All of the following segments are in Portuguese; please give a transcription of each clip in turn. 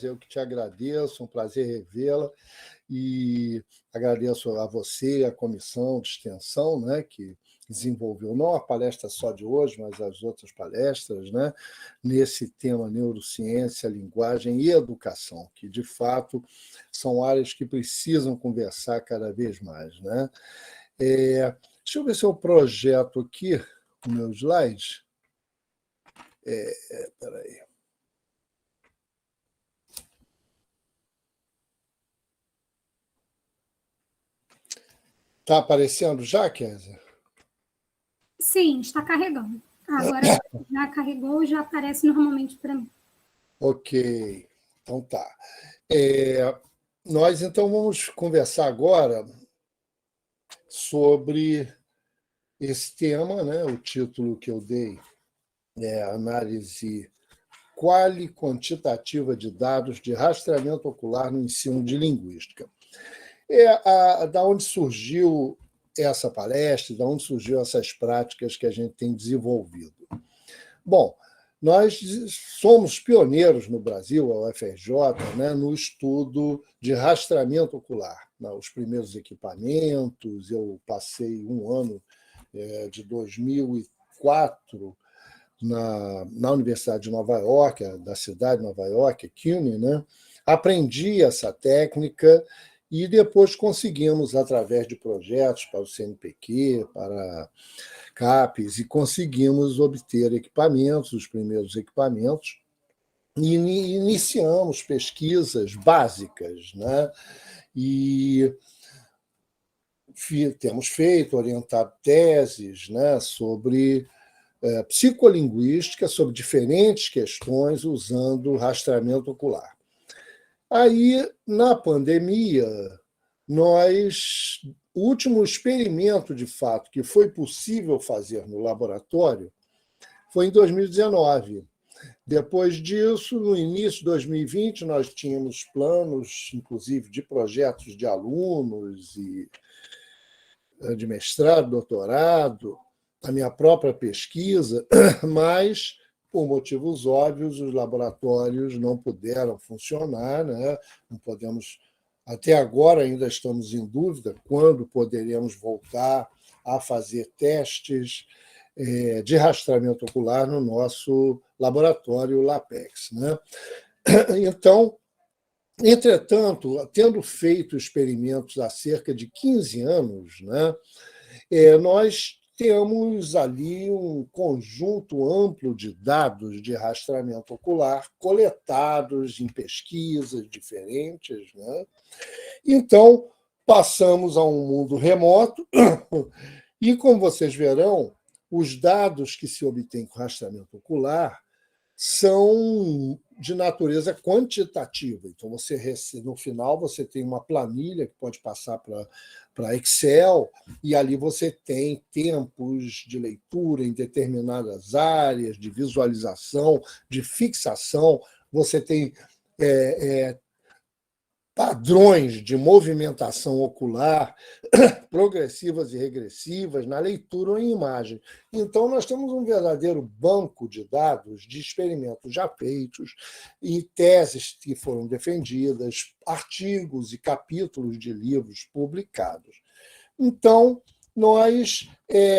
Eu que te agradeço, um prazer revê-la e agradeço a você, a comissão de extensão, né, que desenvolveu não a palestra só de hoje, mas as outras palestras, né, nesse tema neurociência, linguagem e educação, que de fato são áreas que precisam conversar cada vez mais, né? Deixa eu ver se eu projeto aqui o meu slide. Peraí. Está aparecendo já, Kézia? Sim, está carregando. Agora já carregou, já aparece normalmente para mim. Ok, então tá. Nós então vamos conversar agora sobre esse tema, né? O título que eu dei é Análise Quali-Quantitativa de Dados de Rastreamento Ocular no Ensino de Linguística. Da onde surgiu essa palestra, da onde surgiu essas práticas que a gente tem desenvolvido? Bom, nós somos pioneiros no Brasil, a UFRJ, né, no estudo de rastreamento ocular. Os primeiros equipamentos, eu passei um ano de 2004 na Universidade de Nova York, da cidade de Nova York, CUNY, né? Aprendi essa técnica e depois conseguimos, através de projetos para o CNPq, para CAPES, e conseguimos obter equipamentos, os primeiros equipamentos, e iniciamos pesquisas básicas, né? E temos feito, orientado teses, né, sobre psicolinguística, sobre diferentes questões usando rastreamento ocular. Aí, na pandemia, o último experimento, de fato, que foi possível fazer no laboratório foi em 2019. Depois disso, no início de 2020, nós tínhamos planos, inclusive, de projetos de alunos e de mestrado, doutorado, a minha própria pesquisa, mas, por motivos óbvios, os laboratórios não puderam funcionar, né? Não podemos, até agora ainda estamos em dúvida quando poderemos voltar a fazer testes de rastreamento ocular no nosso laboratório LAPEX, né? Então, entretanto, tendo feito experimentos há cerca de 15 anos, né, nós temos ali um conjunto amplo de dados de rastreamento ocular coletados em pesquisas diferentes, né? Então, passamos a um mundo remoto e, como vocês verão, os dados que se obtêm com rastreamento ocular são de natureza quantitativa. Então, no final, você tem uma planilha que pode passar para Excel, e ali você tem tempos de leitura em determinadas áreas, de visualização, de fixação, você tem padrões de movimentação ocular progressivas e regressivas na leitura ou em imagem. Então, nós temos um verdadeiro banco de dados de experimentos já feitos e teses que foram defendidas, artigos e capítulos de livros publicados. Então, nós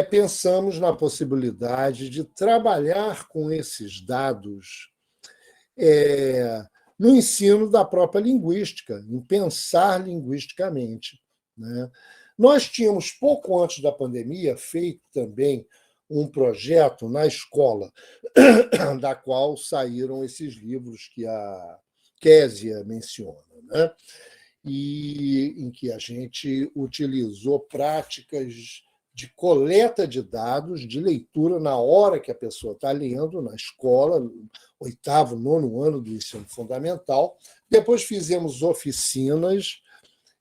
pensamos na possibilidade de trabalhar com esses dados no ensino da própria linguística, em pensar linguisticamente, né? Nós tínhamos, pouco antes da pandemia, feito também um projeto na escola, da qual saíram esses livros que a Kézia menciona, né? E em que a gente utilizou práticas de coleta de dados, de leitura na hora que a pessoa está lendo, na escola, 8º, 9º ano do ensino fundamental. Depois fizemos oficinas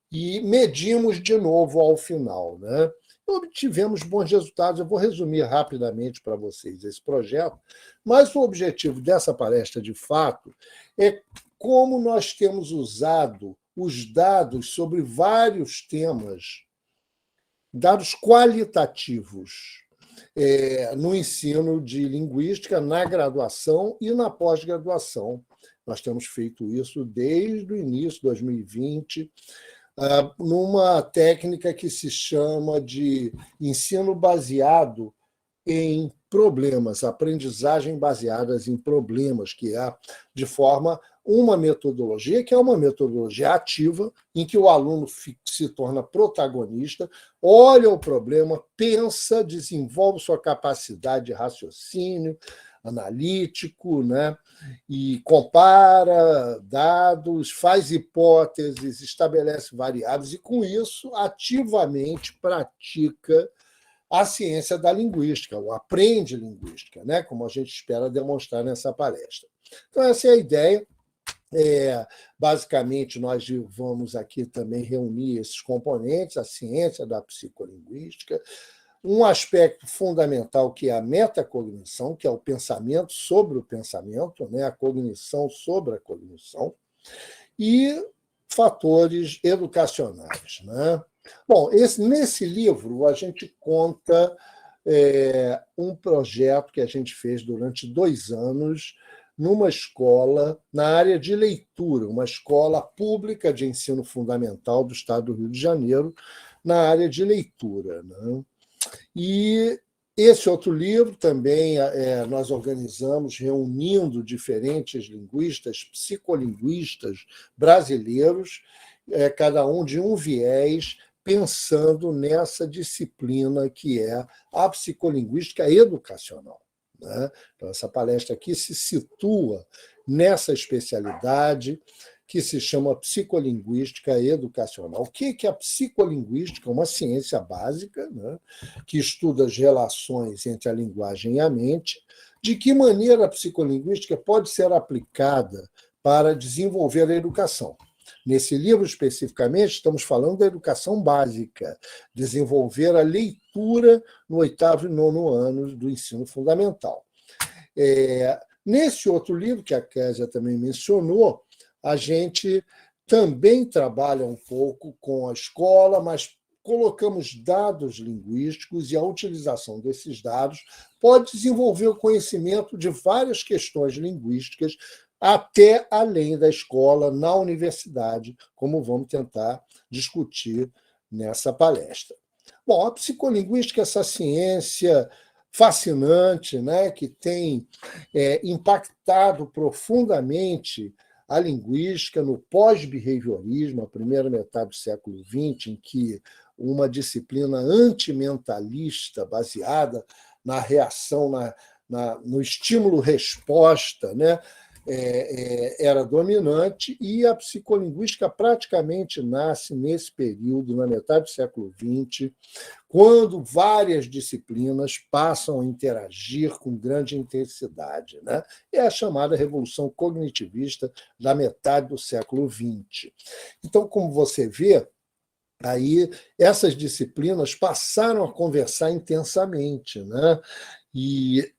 e medimos de novo ao final, né? Obtivemos bons resultados. Eu vou resumir rapidamente para vocês esse projeto, mas o objetivo dessa palestra, de fato, é como nós temos usado os dados sobre vários temas, dados qualitativos, no ensino de linguística, na graduação e na pós-graduação. Nós temos feito isso desde o início de 2020, numa técnica que se chama de ensino baseado em problemas, aprendizagem baseadas em problemas, que é de forma uma metodologia, que é uma metodologia ativa, em que o aluno se torna protagonista, olha o problema, pensa, desenvolve sua capacidade de raciocínio analítico, né? E compara dados, faz hipóteses, estabelece variáveis, e, com isso, ativamente pratica a ciência da linguística, ou aprende linguística, né? Como a gente espera demonstrar nessa palestra. Então, essa é a ideia. Basicamente, nós vamos aqui também reunir esses componentes, a ciência da psicolinguística, um aspecto fundamental que é a metacognição, que é o pensamento sobre o pensamento, né? A cognição sobre a cognição, e fatores educacionais, né? Bom, nesse livro a gente conta um projeto que a gente fez durante 2 anos numa escola na área de leitura, uma escola pública de ensino fundamental do estado do Rio de Janeiro, na área de leitura, né? E esse outro livro também nós organizamos reunindo diferentes linguistas, psicolinguistas brasileiros, cada um de um viés, pensando nessa disciplina que é a psicolinguística educacional, né? Então, essa palestra aqui se situa nessa especialidade que se chama psicolinguística educacional. O que é a psicolinguística? Uma ciência básica, né, que estuda as relações entre a linguagem e a mente. De que maneira a psicolinguística pode ser aplicada para desenvolver a educação? Nesse livro, especificamente, estamos falando da educação básica, desenvolver a leitura no 8º e 9º ano do ensino fundamental. Nesse outro livro, que a Késia também mencionou, a gente também trabalha um pouco com a escola, mas colocamos dados linguísticos, e a utilização desses dados pode desenvolver o conhecimento de várias questões linguísticas até além da escola, na universidade, como vamos tentar discutir nessa palestra. Bom, a psicolinguística é essa ciência fascinante, né, que tem impactado profundamente a linguística no pós-behaviorismo, a primeira metade do século XX, em que uma disciplina antimentalista, baseada na reação, no estímulo-resposta, né, era dominante, e a psicolinguística praticamente nasce nesse período, na metade do século XX, quando várias disciplinas passam a interagir com grande intensidade, né? É a chamada revolução cognitivista da metade do século XX. Então, como você vê, aí essas disciplinas passaram a conversar intensamente, né? E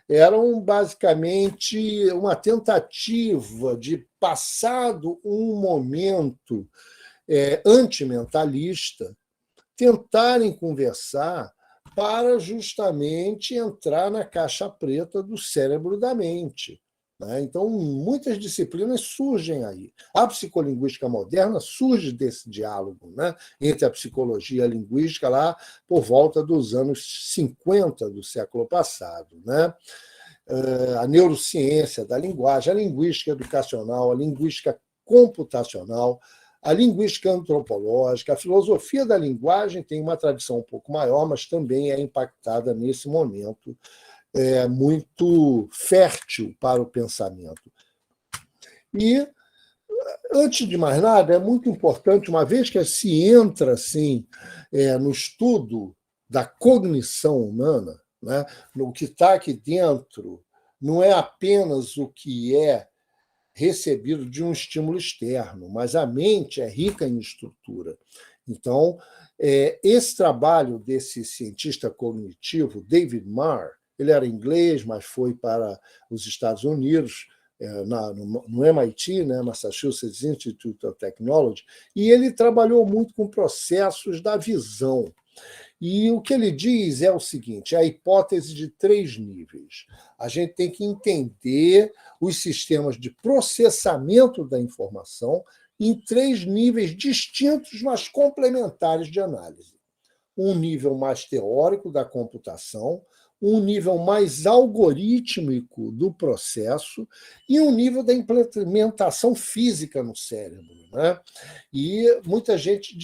eram basicamente uma tentativa de, passado um momento antimentalista, tentarem conversar para justamente entrar na caixa preta do cérebro da mente, né? Então, muitas disciplinas surgem aí. A psicolinguística moderna surge desse diálogo, né, entre a psicologia e a linguística, lá por volta dos anos 50 do século passado, né? A neurociência da linguagem, a linguística educacional, a linguística computacional, a linguística antropológica, a filosofia da linguagem tem uma tradição um pouco maior, mas também é impactada nesse momento muito fértil para o pensamento. E, antes de mais nada, é muito importante, uma vez que se entra assim, no estudo da cognição humana, né, o que está aqui dentro não é apenas o que é recebido de um estímulo externo, mas a mente é rica em estrutura. Então, esse trabalho desse cientista cognitivo, David Marr, ele era inglês, mas foi para os Estados Unidos, no MIT, né, Massachusetts Institute of Technology, e ele trabalhou muito com processos da visão. E o que ele diz é o seguinte: é a hipótese de 3 níveis. A gente tem que entender os sistemas de processamento da informação em 3 níveis distintos, mas complementares de análise. Um nível mais teórico da computação, um nível mais algorítmico do processo e um nível da implementação física no cérebro, né? E muita gente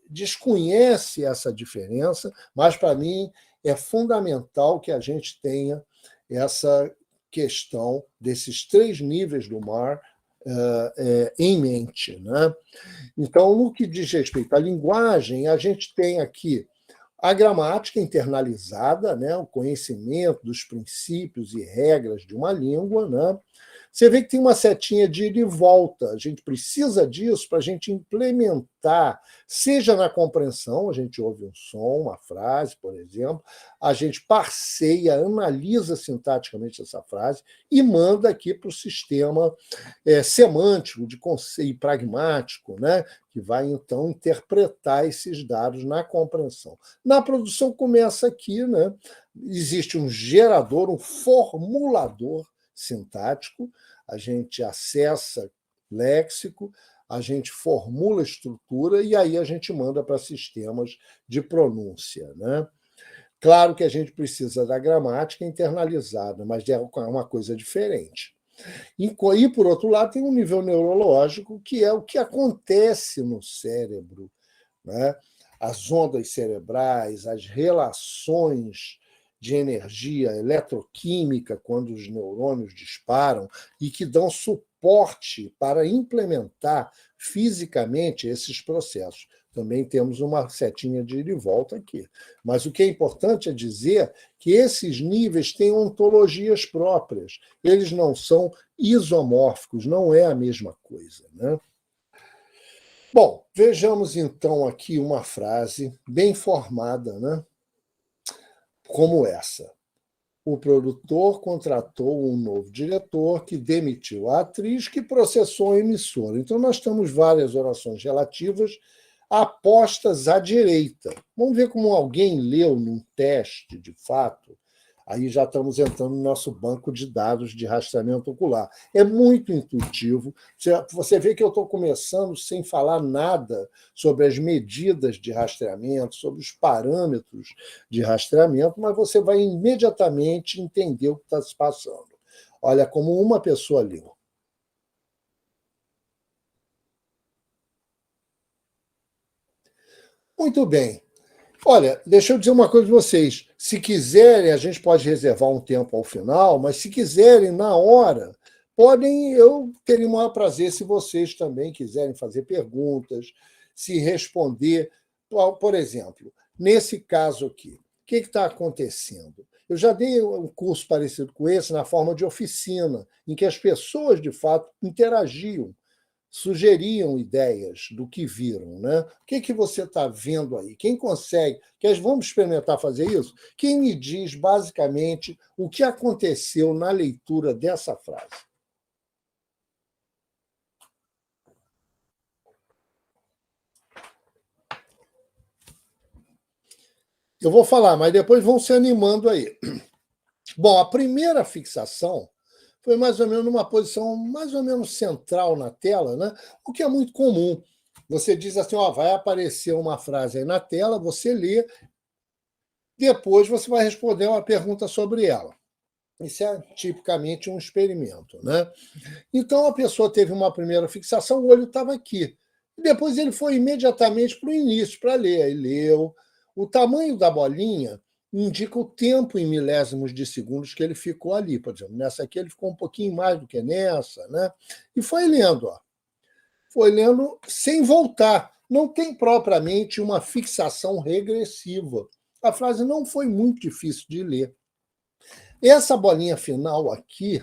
desconhece essa diferença, mas, para mim, é fundamental que a gente tenha essa questão desses 3 níveis do mar em mente, né? Então, no que diz respeito à linguagem, a gente tem aqui a gramática internalizada, né? O conhecimento dos princípios e regras de uma língua, né? Você vê que tem uma setinha de ida e volta. A gente precisa disso para a gente implementar, seja na compreensão, a gente ouve um som, uma frase, por exemplo, a gente parseia, analisa sintaticamente essa frase e manda aqui para o sistema semântico de conceito pragmático, né? Que vai, então, interpretar esses dados na compreensão. Na produção começa aqui, né? Existe um gerador, um formulador sintático, a gente acessa léxico, a gente formula estrutura e aí a gente manda para sistemas de pronúncia, né? Claro que a gente precisa da gramática internalizada, mas é uma coisa diferente. E, por outro lado, tem um nível neurológico, que é o que acontece no cérebro, né? As ondas cerebrais, as relações de energia eletroquímica quando os neurônios disparam e que dão suporte para implementar fisicamente esses processos. Também temos uma setinha de ida e volta aqui. Mas o que é importante é dizer que esses níveis têm ontologias próprias. Eles não são isomórficos, não é a mesma coisa, né? Bom, vejamos então aqui uma frase bem formada, né? Como essa. O produtor contratou um novo diretor que demitiu a atriz que processou a emissora. Então, nós temos várias orações relativas apostas à direita. Vamos ver como alguém leu num teste, de fato. Aí já estamos entrando no nosso banco de dados de rastreamento ocular. É muito intuitivo. Você vê que eu estou começando sem falar nada sobre as medidas de rastreamento, sobre os parâmetros de rastreamento, mas você vai imediatamente entender o que está se passando. Olha como uma pessoa leu. Muito bem. Olha, deixa eu dizer uma coisa para vocês. Se quiserem, a gente pode reservar um tempo ao final, mas se quiserem, na hora, podem. Eu teria o maior prazer se vocês também quiserem fazer perguntas, se responder. Por exemplo, nesse caso aqui, o que está acontecendo? Eu já dei um curso parecido com esse na forma de oficina, em que as pessoas, de fato, interagiam, sugeriam ideias do que viram, né? O que você está vendo aí? Quem consegue? Vamos experimentar fazer isso? Quem me diz, basicamente, o que aconteceu na leitura dessa frase? Eu vou falar, mas depois vão se animando aí. Bom, a primeira fixação foi mais ou menos numa posição mais ou menos central na tela, né? O que é muito comum. Você diz assim, ó, vai aparecer uma frase aí na tela, você lê, depois você vai responder uma pergunta sobre ela. Isso é tipicamente um experimento, né? Então a pessoa teve uma primeira fixação, o olho estava aqui. Depois ele foi imediatamente para o início para ler. Aí leu. O tamanho da bolinha indica o tempo em milésimos de segundos que ele ficou ali. Por exemplo, nessa aqui ele ficou um pouquinho mais do que nessa, né? E foi lendo, ó. Foi lendo sem voltar. Não tem propriamente uma fixação regressiva. A frase não foi muito difícil de ler. Essa bolinha final aqui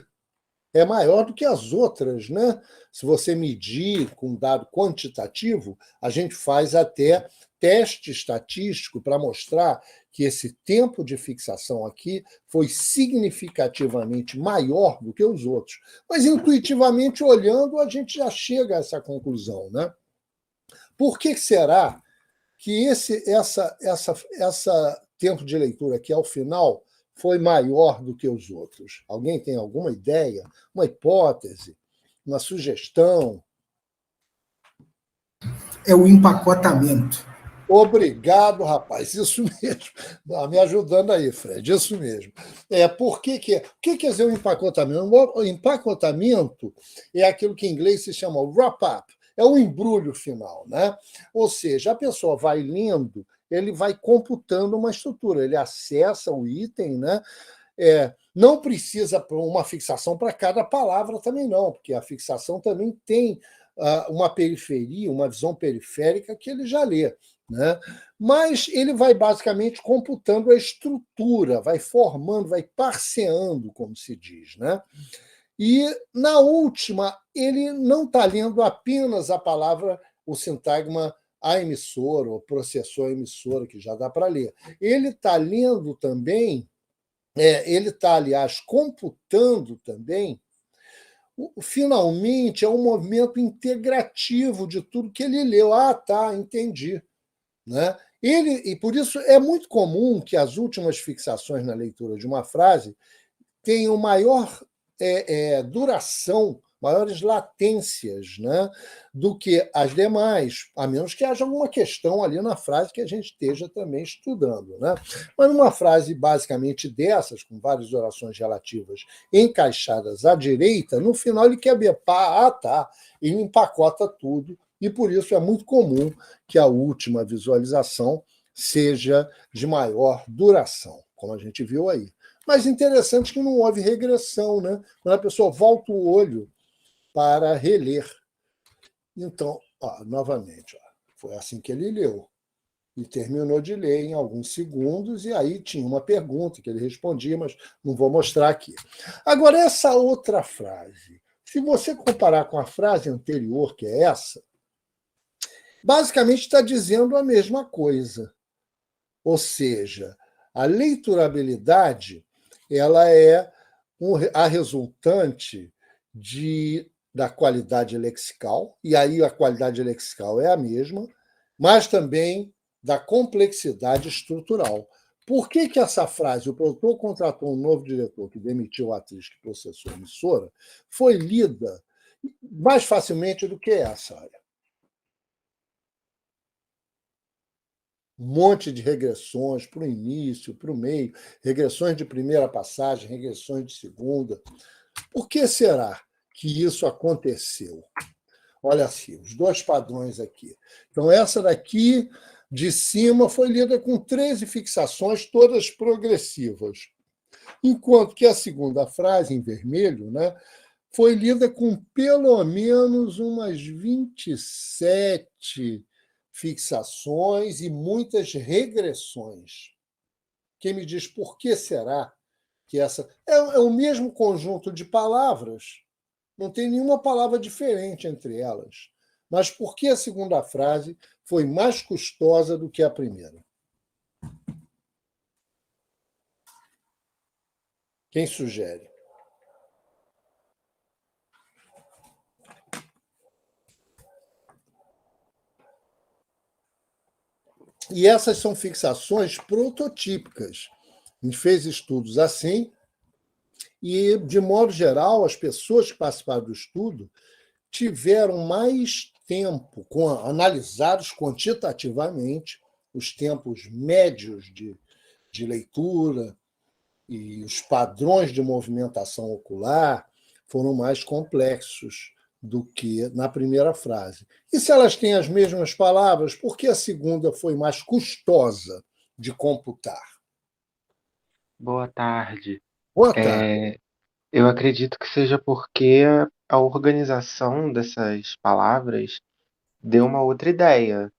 é maior do que as outras, né? Se você medir com dado quantitativo, a gente faz até teste estatístico para mostrar que esse tempo de fixação aqui foi significativamente maior do que os outros. Mas, intuitivamente, olhando, a gente já chega a essa conclusão, né? Por que será que essa tempo de leitura aqui, ao final, foi maior do que os outros? Alguém tem alguma ideia, uma hipótese, uma sugestão? É o empacotamento. Obrigado, rapaz. Isso mesmo. Me ajudando aí, Fred. Isso mesmo. O que quer dizer o empacotamento? O empacotamento é aquilo que em inglês se chama wrap-up. É o embrulho final, né? Ou seja, a pessoa vai lendo, ele vai computando uma estrutura, ele acessa o item, né? Não precisa uma fixação para cada palavra também não, porque a fixação também tem uma periferia, uma visão periférica que ele já lê. Né? Mas ele vai basicamente computando a estrutura, vai formando, vai parceando, como se diz. Né? E, na última, ele não está lendo apenas a palavra, o sintagma a emissora, ou processor emissora, que já dá para ler. Ele está lendo também, ele está, aliás, computando também. Finalmente, é um movimento integrativo de tudo que ele leu. Ah, tá, entendi. Né? E por isso é muito comum que as últimas fixações na leitura de uma frase tenham maior duração, maiores latências, né, do que as demais, a menos que haja alguma questão ali na frase que a gente esteja também estudando. Né? Mas numa frase basicamente dessas, com várias orações relativas encaixadas à direita, no final ele quer ver, tá, ele empacota tudo, e por isso é muito comum que a última visualização seja de maior duração, como a gente viu aí. Mas interessante que não houve regressão, né? Quando a pessoa volta o olho para reler. Então, novamente, foi assim que ele leu. E terminou de ler em alguns segundos, e aí tinha uma pergunta que ele respondia, mas não vou mostrar aqui. Agora, essa outra frase, se você comparar com a frase anterior, que é essa, basicamente está dizendo a mesma coisa. Ou seja, a leiturabilidade ela é a resultante da qualidade lexical, e aí a qualidade lexical é a mesma, mas também da complexidade estrutural. Por que essa frase, o produtor contratou um novo diretor que demitiu a atriz que processou a emissora, foi lida mais facilmente do que essa? Olha. Um monte de regressões para o início, para o meio, regressões de primeira passagem, regressões de segunda. Por que será que isso aconteceu? Olha assim, os dois padrões aqui. Então, essa daqui de cima foi lida com 13 fixações, todas progressivas. Enquanto que a segunda frase, em vermelho, né, foi lida com pelo menos umas 27 fixações e muitas regressões. Quem me diz por que será que essa... É o mesmo conjunto de palavras, não tem nenhuma palavra diferente entre elas. Mas por que a segunda frase foi mais custosa do que a primeira? Quem sugere? E essas são fixações prototípicas. A gente fez estudos assim, e, de modo geral, as pessoas que participaram do estudo tiveram mais tempo, analisados quantitativamente os tempos médios de leitura e os padrões de movimentação ocular foram mais complexos do que na primeira frase. E se elas têm as mesmas palavras, por que a segunda foi mais custosa de computar? Boa tarde. Boa tarde. Eu acredito que seja porque a organização dessas palavras deu uma outra ideia,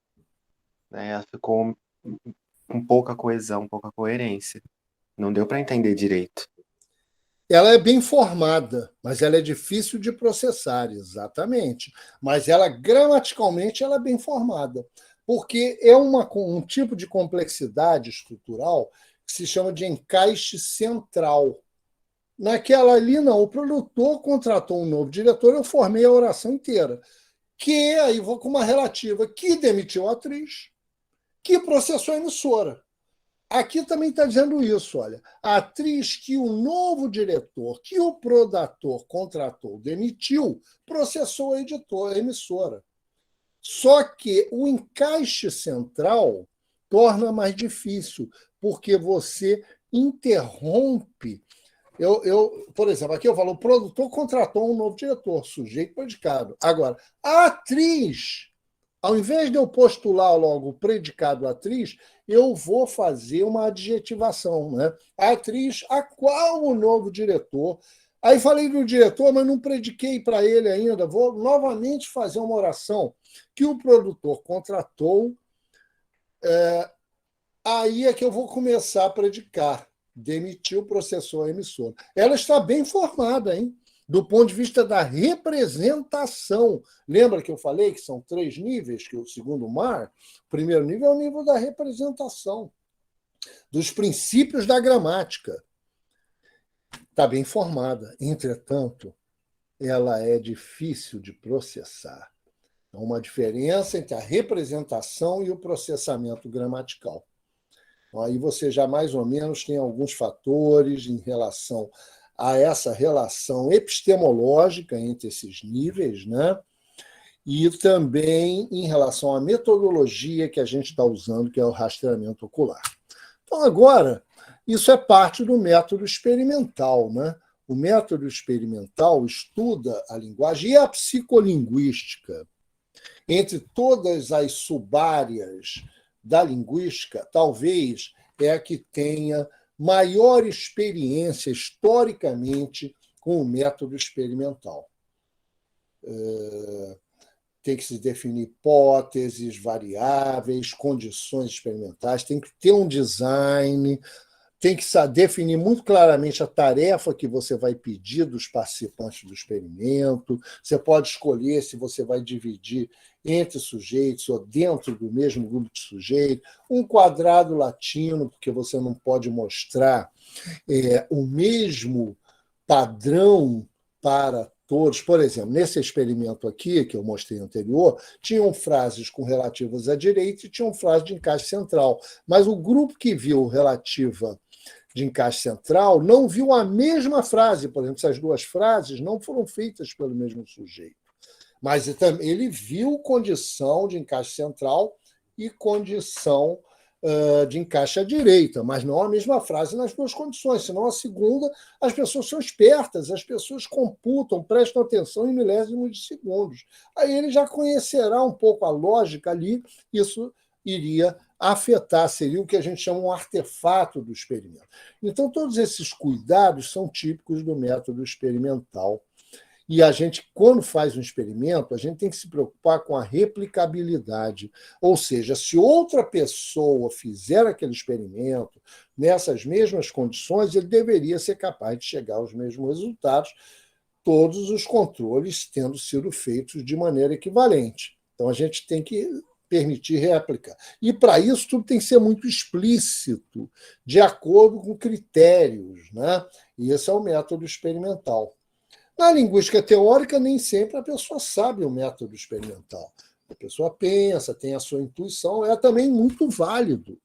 né? Ela ficou com pouca coesão, pouca coerência. Não deu para entender direito. Ela é bem formada, mas ela é difícil de processar, exatamente. Mas ela, gramaticalmente, ela é bem formada, porque é um tipo de complexidade estrutural que se chama de encaixe central. Naquela ali, não. O produtor contratou um novo diretor, eu formei a oração inteira. Que, aí vou com uma relativa, que demitiu a atriz, que processou a emissora. Aqui também está dizendo isso, olha. A atriz que o novo diretor, que o Prodator contratou, demitiu, processou a editora, a emissora. Só que o encaixe central torna mais difícil, porque você interrompe. Por exemplo, aqui eu falo, o produtor contratou um novo diretor, sujeito predicado. Agora, a atriz, ao invés de eu postular logo o predicado atriz, eu vou fazer uma adjetivação, né? A atriz a qual o novo diretor. Aí falei do diretor, mas não prediquei para ele ainda. Vou novamente fazer uma oração que o produtor contratou. Aí é que eu vou começar a predicar. Demitiu, processou a emissora. Ela está bem formada, hein? Do ponto de vista da representação. Lembra que eu falei que são 3 níveis, que o segundo mar, o primeiro nível é o nível da representação, dos princípios da gramática. Está bem formada. Entretanto, ela é difícil de processar. Há uma diferença entre a representação e o processamento gramatical. Aí você já mais ou menos tem alguns fatores em relação a essa relação epistemológica entre esses níveis, né? E também em relação à metodologia que a gente está usando, que é o rastreamento ocular. Então, agora, isso é parte do método experimental, né? O método experimental estuda a linguagem e a psicolinguística. Entre todas as subáreas da linguística, talvez é a que tenha maior experiência historicamente com o método experimental. Tem que se definir hipóteses, variáveis, condições experimentais, tem que ter um design, tem que definir muito claramente a tarefa que você vai pedir dos participantes do experimento. Você pode escolher se você vai dividir entre sujeitos ou dentro do mesmo grupo de sujeitos, um quadrado latino, porque você não pode mostrar o mesmo padrão para todos. Por exemplo, nesse experimento aqui, que eu mostrei anterior, tinham frases com relativas à direita e tinham frases de encaixe central. Mas o grupo que viu relativa de encaixe central não viu a mesma frase. Por exemplo, essas 2 frases não foram feitas pelo mesmo sujeito. Mas ele viu condição de encaixe central e condição de encaixe à direita, mas não a mesma frase nas 2 condições, senão a segunda, as pessoas são espertas, as pessoas computam, prestam atenção em milésimos de segundos. Aí ele já conhecerá um pouco a lógica ali, isso iria afetar, seria o que a gente chama um artefato do experimento. Então, todos esses cuidados são típicos do método experimental. E a gente, quando faz um experimento, a gente tem que se preocupar com a replicabilidade. Ou seja, se outra pessoa fizer aquele experimento nessas mesmas condições, ele deveria ser capaz de chegar aos mesmos resultados, todos os controles tendo sido feitos de maneira equivalente. Então, a gente tem que permitir réplica. E, para isso, tudo tem que ser muito explícito, de acordo com critérios, né? E esse é o método experimental. Na linguística teórica, nem sempre a pessoa sabe o método experimental. A pessoa pensa, tem a sua intuição, é também muito válido.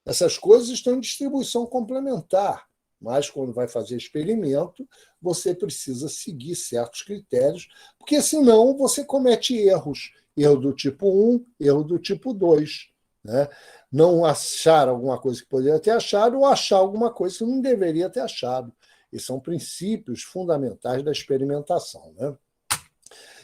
Essas coisas estão em distribuição complementar, mas quando vai fazer experimento, você precisa seguir certos critérios, porque senão você comete erros. Erro do tipo 1, erro do tipo 2. Né? Não achar alguma coisa que poderia ter achado ou achar alguma coisa que não deveria ter achado. E são princípios fundamentais da experimentação. Né?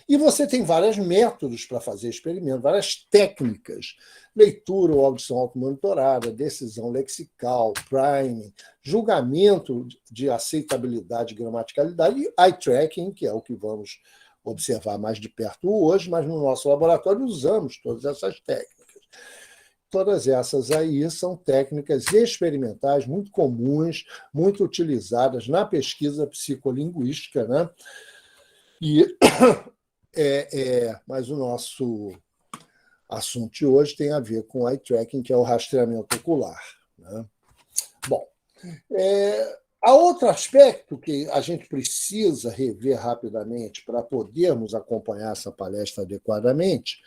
E você tem vários métodos para fazer experimento, várias técnicas. Leitura ou audição automonitorada, decisão lexical, priming, julgamento de aceitabilidade e gramaticalidade e eye tracking, que é o que vamos observar mais de perto hoje, mas no nosso laboratório usamos todas essas técnicas. Todas essas aí são técnicas experimentais muito comuns, muito utilizadas na pesquisa psicolinguística, né? Mas o nosso assunto de hoje tem a ver com eye tracking, que é o rastreamento ocular. Né? Bom, há outro aspecto que a gente precisa rever rapidamente para podermos acompanhar essa palestra adequadamente.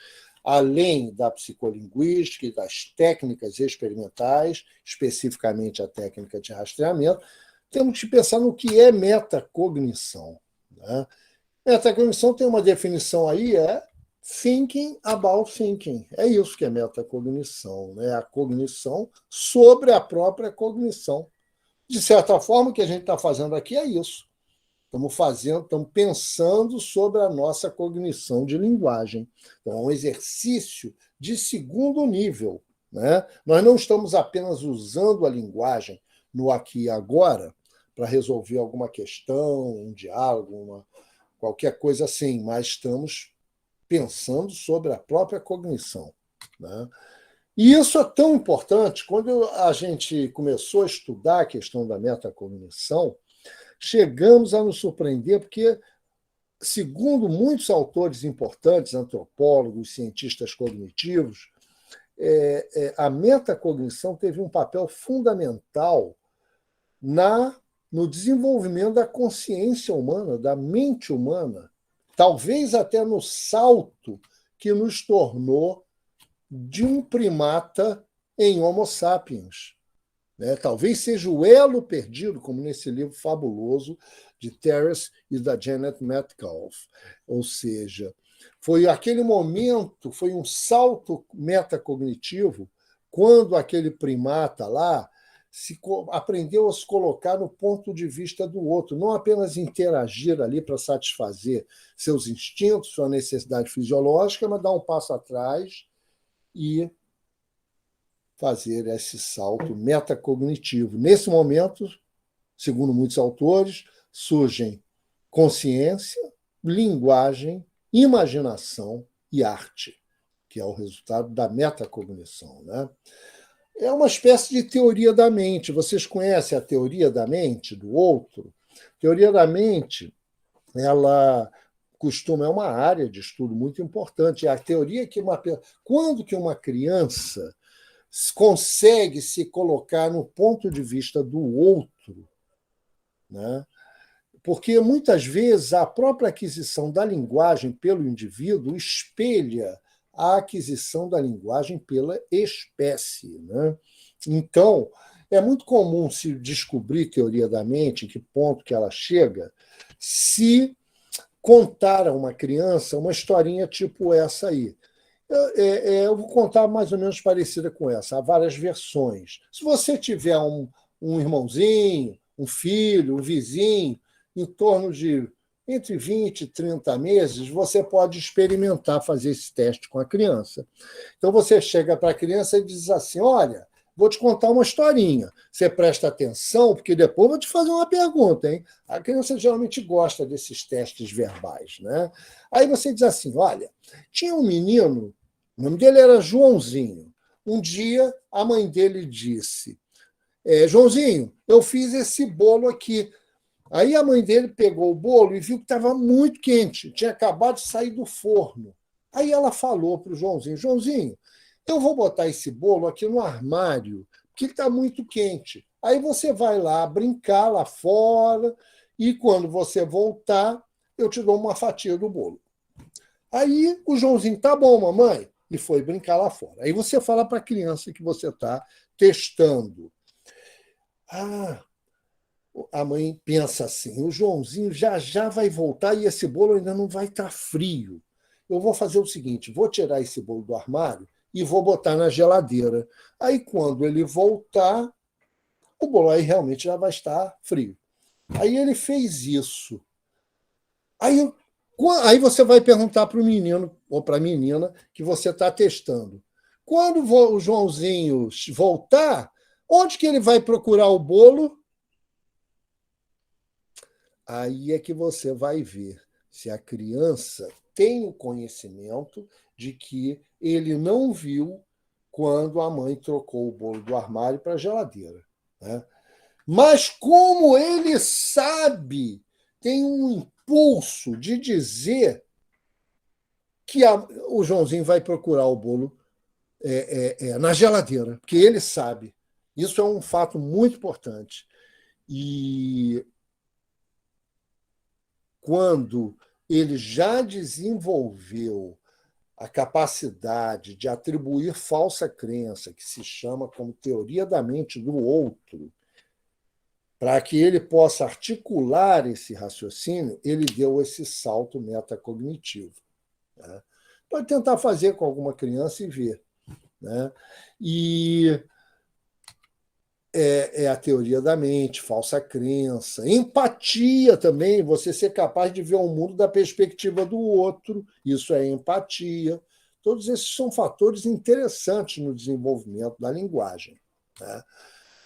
além da psicolinguística e das técnicas experimentais, especificamente a técnica de rastreamento, temos que pensar no que é metacognição. Né? Metacognição tem uma definição aí, thinking about thinking. É isso que é metacognição, né? A cognição sobre a própria cognição. De certa forma, o que a gente está fazendo aqui é isso. Estamos pensando sobre a nossa cognição de linguagem. Então, é um exercício de segundo nível. Né? Nós não estamos apenas usando a linguagem no aqui e agora para resolver alguma questão, um diálogo, qualquer coisa assim, mas estamos pensando sobre a própria cognição. Né? E isso é tão importante. Quando a gente começou a estudar a questão da metacognição, chegamos a nos surpreender, porque, segundo muitos autores importantes, antropólogos, cientistas cognitivos, a metacognição teve um papel fundamental no desenvolvimento da consciência humana, da mente humana, talvez até no salto que nos tornou de um primata em Homo sapiens. Né? Talvez seja o elo perdido, como nesse livro fabuloso de Terrace e da Janet Metcalfe. Ou seja, foi aquele momento, foi um salto metacognitivo, quando aquele primata lá aprendeu a se colocar no ponto de vista do outro, não apenas interagir ali para satisfazer seus instintos, sua necessidade fisiológica, mas dar um passo atrás e fazer esse salto metacognitivo. Nesse momento, segundo muitos autores, surgem consciência, linguagem, imaginação e arte, que é o resultado da metacognição. Né? É uma espécie de teoria da mente. Vocês conhecem a teoria da mente do outro? A teoria da mente, ela é uma área de estudo muito importante. É a teoria que quando que uma criança consegue se colocar no ponto de vista do outro, né? Porque muitas vezes a própria aquisição da linguagem pelo indivíduo espelha a aquisição da linguagem pela espécie. Né? Então, é muito comum se descobrir teoria da mente, em que ponto que ela chega, se contar a uma criança uma historinha tipo essa aí. Eu vou contar mais ou menos parecida com essa. Há várias versões. Se você tiver um irmãozinho, um filho, um vizinho, em torno de entre 20 e 30 meses, você pode experimentar fazer esse teste com a criança. Então, você chega para a criança e diz assim, olha, vou te contar uma historinha. Você presta atenção, porque depois eu vou te fazer uma pergunta. Hein? A criança geralmente gosta desses testes verbais. Né? Aí você diz assim, olha, tinha um menino, o nome dele era Joãozinho. Um dia, a mãe dele disse, Joãozinho, eu fiz esse bolo aqui. Aí a mãe dele pegou o bolo e viu que estava muito quente, tinha acabado de sair do forno. Aí ela falou para o Joãozinho, Joãozinho, eu vou botar esse bolo aqui no armário, porque está muito quente. Aí você vai lá brincar lá fora e quando você voltar, eu te dou uma fatia do bolo. Aí o Joãozinho, tá bom, mamãe, e foi brincar lá fora. Aí você fala para a criança que você está testando. A mãe pensa assim, o Joãozinho já vai voltar e esse bolo ainda não vai estar frio. Eu vou fazer o seguinte, vou tirar esse bolo do armário e vou botar na geladeira. Aí, quando ele voltar, o bolo aí realmente já vai estar frio. Aí ele fez isso. Aí você vai perguntar para o menino ou para a menina que você está testando. Quando o Joãozinho voltar, onde que ele vai procurar o bolo? Aí é que você vai ver se a criança tem o conhecimento de que ele não viu quando a mãe trocou o bolo do armário para a geladeira. Né? Mas como ele sabe, tem um impulso de dizer que o Joãozinho vai procurar o bolo na geladeira, porque ele sabe. Isso é um fato muito importante. E quando ele já desenvolveu a capacidade de atribuir falsa crença, que se chama como teoria da mente do outro, para que ele possa articular esse raciocínio, ele deu esse salto metacognitivo. Né? Pode tentar fazer com alguma criança e ver. Né? E é a teoria da mente, falsa crença, empatia também, você ser capaz de ver o mundo da perspectiva do outro, isso é empatia. Todos esses são fatores interessantes no desenvolvimento da linguagem. Né?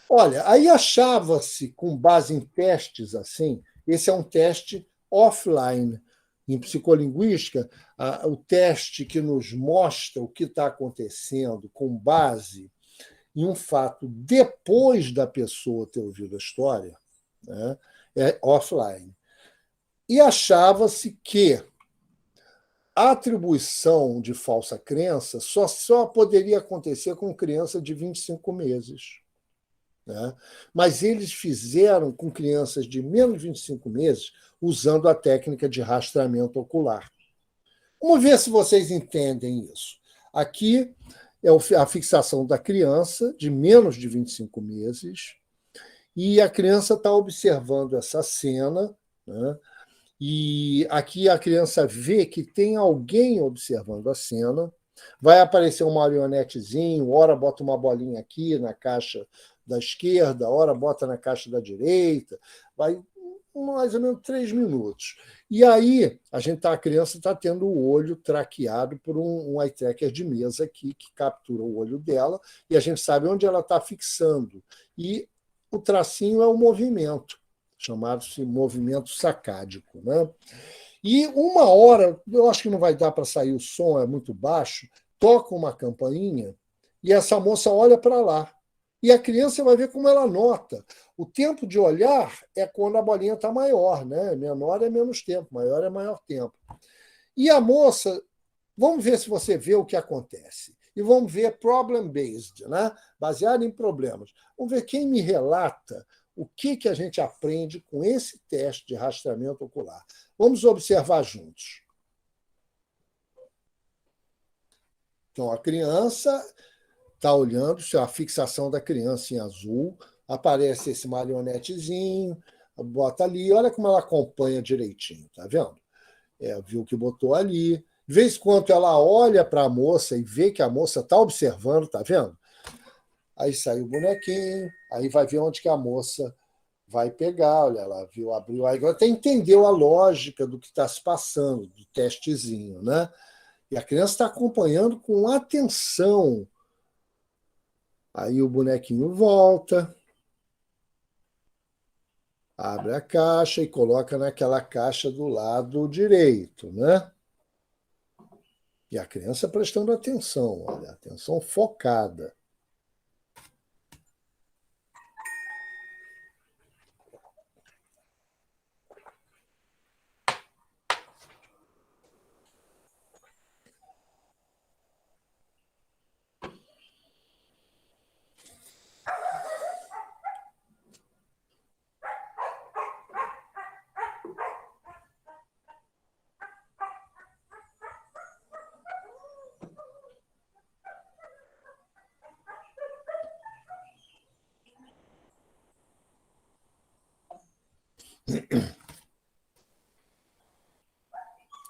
Olha, aí achava-se, com base em testes assim, esse é um teste offline. Em psicolinguística, o teste que nos mostra o que está acontecendo com base em um fato depois da pessoa ter ouvido a história, né, é offline. E achava-se que a atribuição de falsa crença só poderia acontecer com criança de 25 meses. Né? Mas eles fizeram com crianças de menos de 25 meses usando a técnica de rastreamento ocular. Vamos ver se vocês entendem isso. Aqui é a fixação da criança de menos de 25 meses, e a criança está observando essa cena, né? E aqui a criança vê que tem alguém observando a cena, vai aparecer um marionetezinho, ora bota uma bolinha aqui na caixa da esquerda, ora bota na caixa da direita, vai mais ou menos 3 minutos. E aí a criança está tendo o olho traqueado por um eye tracker de mesa aqui, que captura o olho dela, e a gente sabe onde ela está fixando. E o tracinho é o movimento, chamado-se movimento sacádico. Né? E uma hora, eu acho que não vai dar para sair o som, é muito baixo, toca uma campainha e essa moça olha para lá. E a criança vai ver como ela nota. O tempo de olhar é quando a bolinha está maior, né? Menor é menos tempo, maior é maior tempo. E a moça, vamos ver se você vê o que acontece. E vamos ver problem-based, né? Baseado em problemas. Vamos ver quem me relata o que a gente aprende com esse teste de rastreamento ocular. Vamos observar juntos. Então, a criança está olhando, a fixação da criança em azul, aparece esse marionetezinho, bota ali, olha como ela acompanha direitinho, tá vendo? Viu que botou ali. De vez em quando ela olha para a moça e vê que a moça está observando, tá vendo? Aí sai o bonequinho, aí vai ver onde que a moça vai pegar, olha, ela viu, abriu, aí até entendeu a lógica do que está se passando, do testezinho, né? E a criança está acompanhando com atenção. Aí o bonequinho volta, abre a caixa e coloca naquela caixa do lado direito, né? E a criança prestando atenção, olha, atenção focada.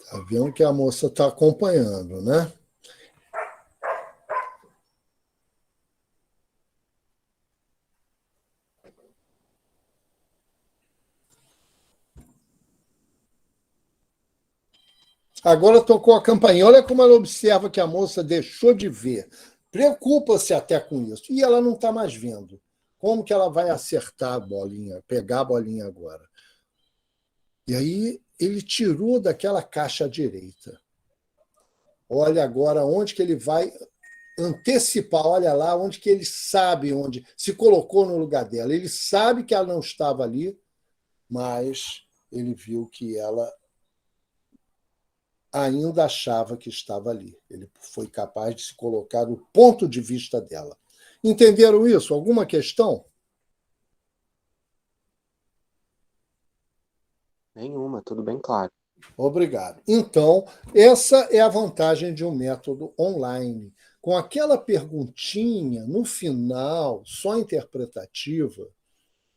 Tá vendo que a moça está acompanhando, né? Agora tocou a campainha. Olha como ela observa que a moça deixou de ver. Preocupa-se até com isso. E ela não está mais vendo. Como que ela vai acertar a bolinha, pegar a bolinha agora? E aí ele tirou daquela caixa à direita. Olha agora onde que ele vai antecipar. Olha lá onde que ele sabe onde. Se colocou no lugar dela. Ele sabe que ela não estava ali, mas ele viu que ela ainda achava que estava ali. Ele foi capaz de se colocar no ponto de vista dela. Entenderam isso? Alguma questão? Nenhuma, tudo bem claro. Obrigado. Então, essa é a vantagem de um método online. Com aquela perguntinha no final, só interpretativa,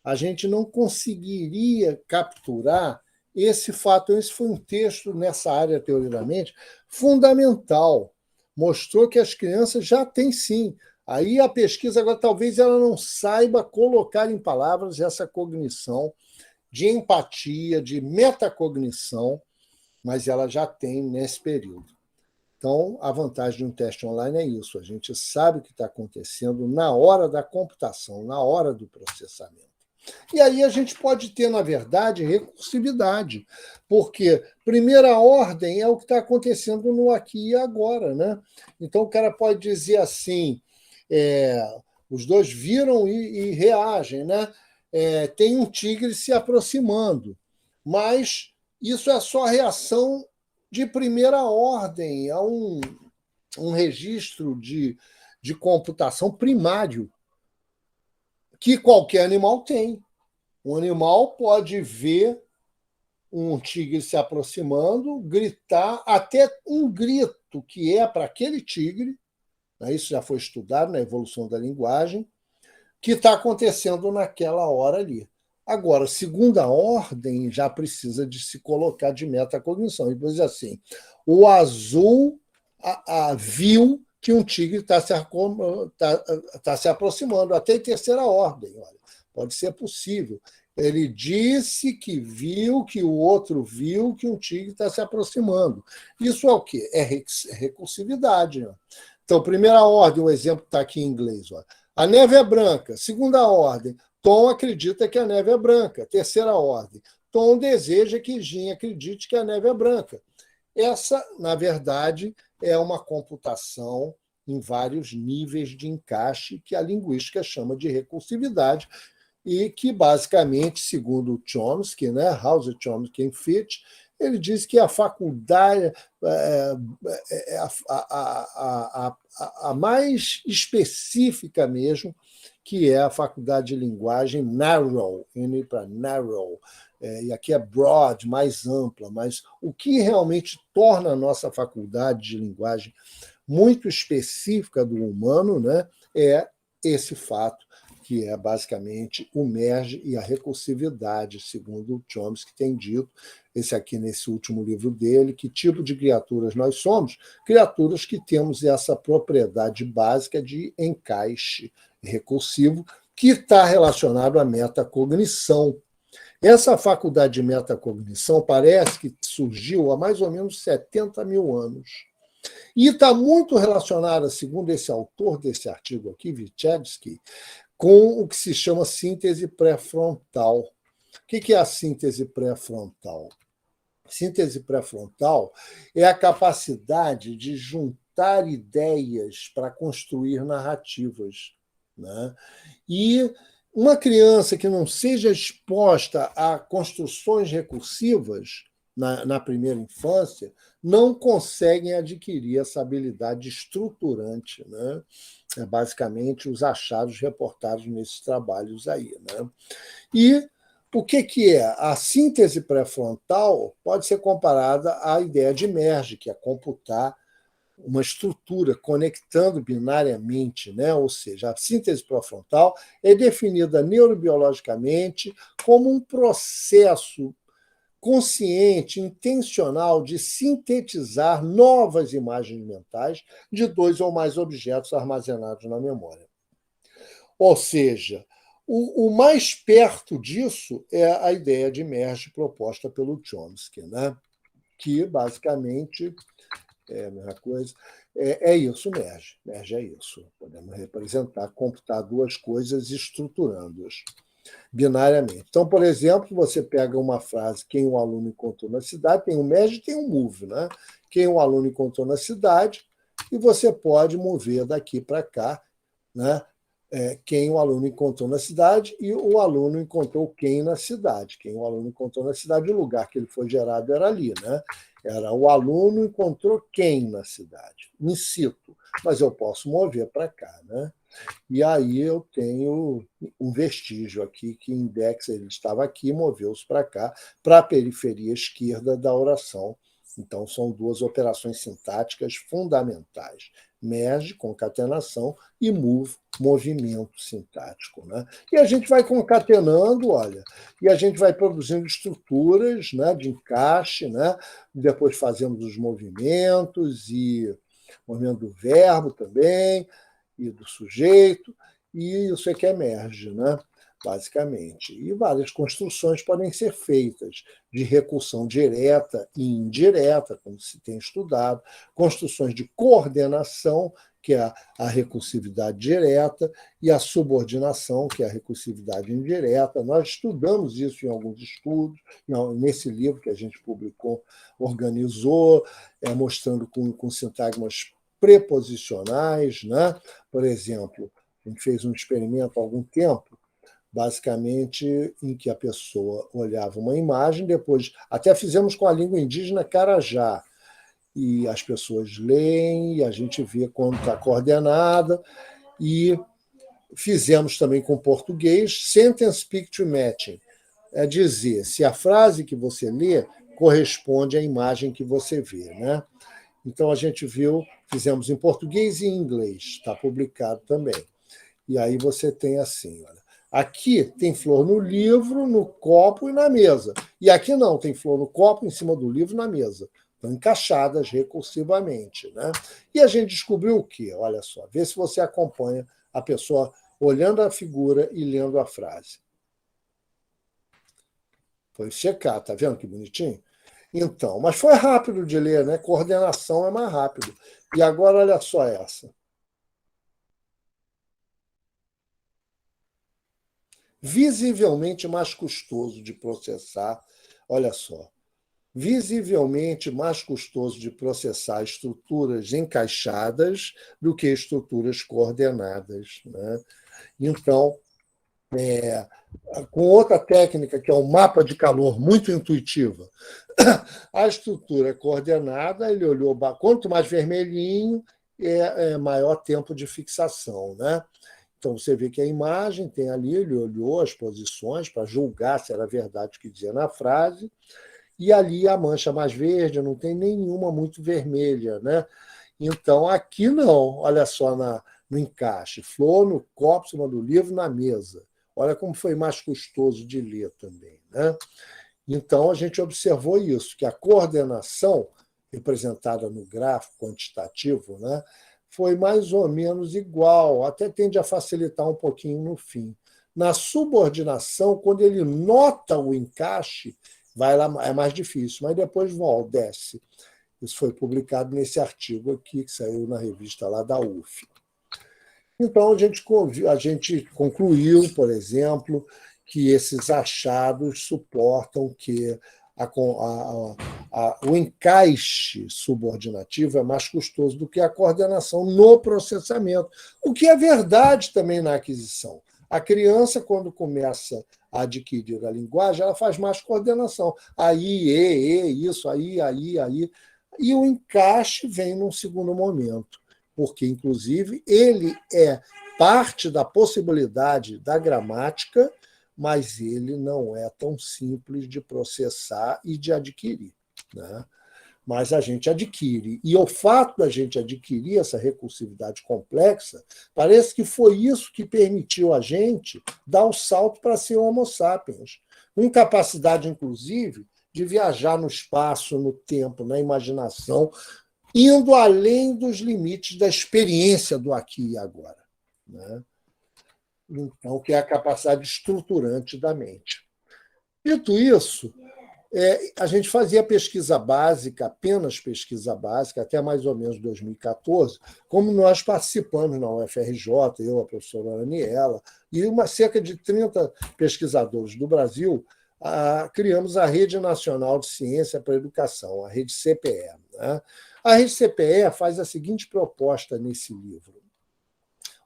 a gente não conseguiria capturar esse fato. Esse foi um texto nessa área, teoricamente, fundamental. Mostrou que as crianças já têm sim. Aí a pesquisa agora talvez ela não saiba colocar em palavras essa cognição de empatia, de metacognição, mas ela já tem nesse período. Então, a vantagem de um teste online é isso: a gente sabe o que está acontecendo na hora da computação, na hora do processamento. E aí a gente pode ter, na verdade, recursividade, porque primeira ordem é o que está acontecendo no aqui e agora. Né? Então, o cara pode dizer assim, os dois viram e reagem, né? Tem um tigre se aproximando, mas isso é só reação de primeira ordem, a um registro de computação primário que qualquer animal tem. Um animal pode ver um tigre se aproximando, gritar, até um grito que é para aquele tigre, né, isso já foi estudado na evolução da linguagem, que está acontecendo naquela hora ali. Agora, segunda ordem já precisa de se colocar de metacognição. E diz assim, o azul viu que um tigre está se aproximando, até em terceira ordem. Olha, pode ser possível. Ele disse que viu, que o outro viu que um tigre está se aproximando. Isso é o quê? É recursividade. Né? Então, primeira ordem, o exemplo está aqui em inglês. Olha. A neve é branca. Segunda ordem, Tom acredita que a neve é branca. Terceira ordem, Tom deseja que Jim acredite que a neve é branca. Essa, na verdade, é uma computação em vários níveis de encaixe que a linguística chama de recursividade e que, basicamente, segundo Chomsky, né, House Chomsky and Fitch, ele diz que a faculdade a mais específica mesmo, que é a faculdade de linguagem narrow, N para narrow, e aqui é broad, mais ampla, mas o que realmente torna a nossa faculdade de linguagem muito específica do humano, né, é esse fato, que é basicamente o merge e a recursividade, segundo o Chomsky tem dito, esse aqui nesse último livro dele, que tipo de criaturas nós somos? Criaturas que temos essa propriedade básica de encaixe recursivo, que está relacionado à metacognição. Essa faculdade de metacognição parece que surgiu há mais ou menos 70 mil anos. E está muito relacionada, segundo esse autor desse artigo aqui, Vygotsky, com o que se chama síntese pré-frontal. O que é a síntese pré-frontal? Síntese pré-frontal é a capacidade de juntar ideias para construir narrativas. Né? E uma criança que não seja exposta a construções recursivas na primeira infância não conseguem adquirir essa habilidade estruturante, né? É basicamente os achados reportados nesses trabalhos aí. Né? E o que é? A síntese pré-frontal pode ser comparada à ideia de merge, que é computar uma estrutura conectando binariamente, né? Ou seja, a síntese pré-frontal é definida neurobiologicamente como um processo consciente, intencional de sintetizar novas imagens mentais de dois ou mais objetos armazenados na memória. Ou seja, o mais perto disso é a ideia de merge proposta pelo Chomsky, né? Que basicamente é a mesma coisa. É isso, merge. Merge é isso. Podemos representar, computar duas coisas estruturando-as binariamente. Então, por exemplo, você pega uma frase, quem o aluno encontrou na cidade, tem um merge e tem um move. Né? Quem o aluno encontrou na cidade, e você pode mover daqui para cá, né? quem o aluno encontrou na cidade e o aluno encontrou quem na cidade. Quem o aluno encontrou na cidade, o lugar que ele foi gerado era ali, né? Era o aluno encontrou quem na cidade, in situ, mas eu posso mover para cá, né? E aí eu tenho um vestígio aqui que indexa, ele estava aqui, moveu-se para cá, para a periferia esquerda da oração. Então, são duas operações sintáticas fundamentais. Merge, concatenação, e move, movimento sintático. Né? E a gente vai concatenando, olha, e a gente vai produzindo estruturas, né, de encaixe, né? Depois fazemos os movimentos, e o movimento do verbo também, e do sujeito, e isso é que emerge, né? Basicamente. E várias construções podem ser feitas de recursão direta e indireta, como se tem estudado, construções de coordenação, que é a recursividade direta, e a subordinação, que é a recursividade indireta. Nós estudamos isso em alguns estudos, nesse livro que a gente publicou, organizou, mostrando com sintagmas preposicionais, né? Por exemplo, a gente fez um experimento há algum tempo, basicamente em que a pessoa olhava uma imagem, depois até fizemos com a língua indígena Carajá, e as pessoas leem, e a gente vê quando está coordenada, e fizemos também com português Sentence Picture Matching, é dizer se a frase que você lê corresponde à imagem que você vê, né? Então, a gente viu, fizemos em português e em inglês, está publicado também. E aí você tem assim, olha, aqui tem flor no livro, no copo e na mesa. E aqui não, tem flor no copo, em cima do livro, na mesa. Estão encaixadas recursivamente. Né? E a gente descobriu o quê? Olha só, vê se você acompanha a pessoa olhando a figura e lendo a frase. Foi checar, tá vendo que bonitinho? Então, mas foi rápido de ler, né? Coordenação é mais rápido. E agora, olha só essa. Visivelmente mais custoso de processar, olha só. Visivelmente mais custoso de processar estruturas encaixadas do que estruturas coordenadas. Né? Então, com outra técnica, que é o mapa de calor, muito intuitiva. A estrutura coordenada, ele olhou, quanto mais vermelhinho, maior tempo de fixação. Né? Então, você vê que a imagem tem ali, ele olhou as posições para julgar se era verdade o que dizia na frase, e ali a mancha mais verde, não tem nenhuma muito vermelha. Né? Então, aqui não, olha só no encaixe, flor no copo, em cima do livro, na mesa. Olha como foi mais custoso de ler também. Né? Então, a gente observou isso, que a coordenação, representada no gráfico quantitativo, né, foi mais ou menos igual, até tende a facilitar um pouquinho no fim. Na subordinação, quando ele nota o encaixe, vai lá, é mais difícil, mas depois volta, desce. Isso foi publicado nesse artigo aqui, que saiu na revista lá da UF. Então, a gente concluiu, por exemplo, que esses achados suportam que o encaixe subordinativo é mais custoso do que a coordenação no processamento, o que é verdade também na aquisição. A criança, quando começa a adquirir a linguagem, ela faz mais coordenação. Aí, isso, aí. E o encaixe vem num segundo momento, porque, inclusive, ele é parte da possibilidade da gramática, mas ele não é tão simples de processar e de adquirir. Né? Mas a gente adquire. E o fato da gente adquirir essa recursividade complexa, parece que foi isso que permitiu a gente dar o salto para ser Homo sapiens, com capacidade, inclusive, de viajar no espaço, no tempo, na imaginação, indo além dos limites da experiência do aqui e agora. Né? Então, que é a capacidade estruturante da mente. Dito isso, a gente fazia pesquisa básica, apenas pesquisa básica, até mais ou menos 2014, como nós participamos na UFRJ, eu, a professora Aniela, e cerca de 30 pesquisadores do Brasil, criamos a Rede Nacional de Ciência para a Educação, a Rede CPE. Né? A Rede CPE faz a seguinte proposta nesse livro.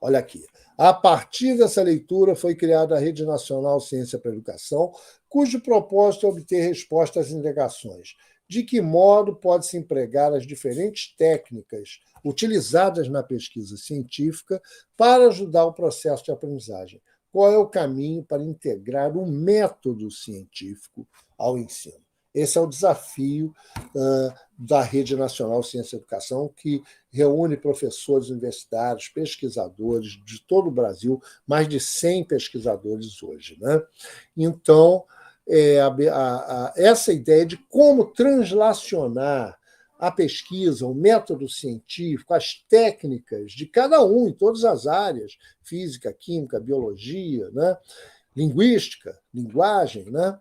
Olha aqui. A partir dessa leitura foi criada a Rede Nacional Ciência para a Educação, cujo propósito é obter respostas às indagações. De que modo pode-se empregar as diferentes técnicas utilizadas na pesquisa científica para ajudar o processo de aprendizagem? Qual é o caminho para integrar o método científico ao ensino? Esse é o desafio da Rede Nacional Ciência e Educação, que reúne professores universitários, pesquisadores de todo o Brasil, mais de 100 pesquisadores hoje, né? Então, essa ideia de como translacionar a pesquisa, o método científico, as técnicas de cada um, em todas as áreas, física, química, biologia, né? Linguística, linguagem, né?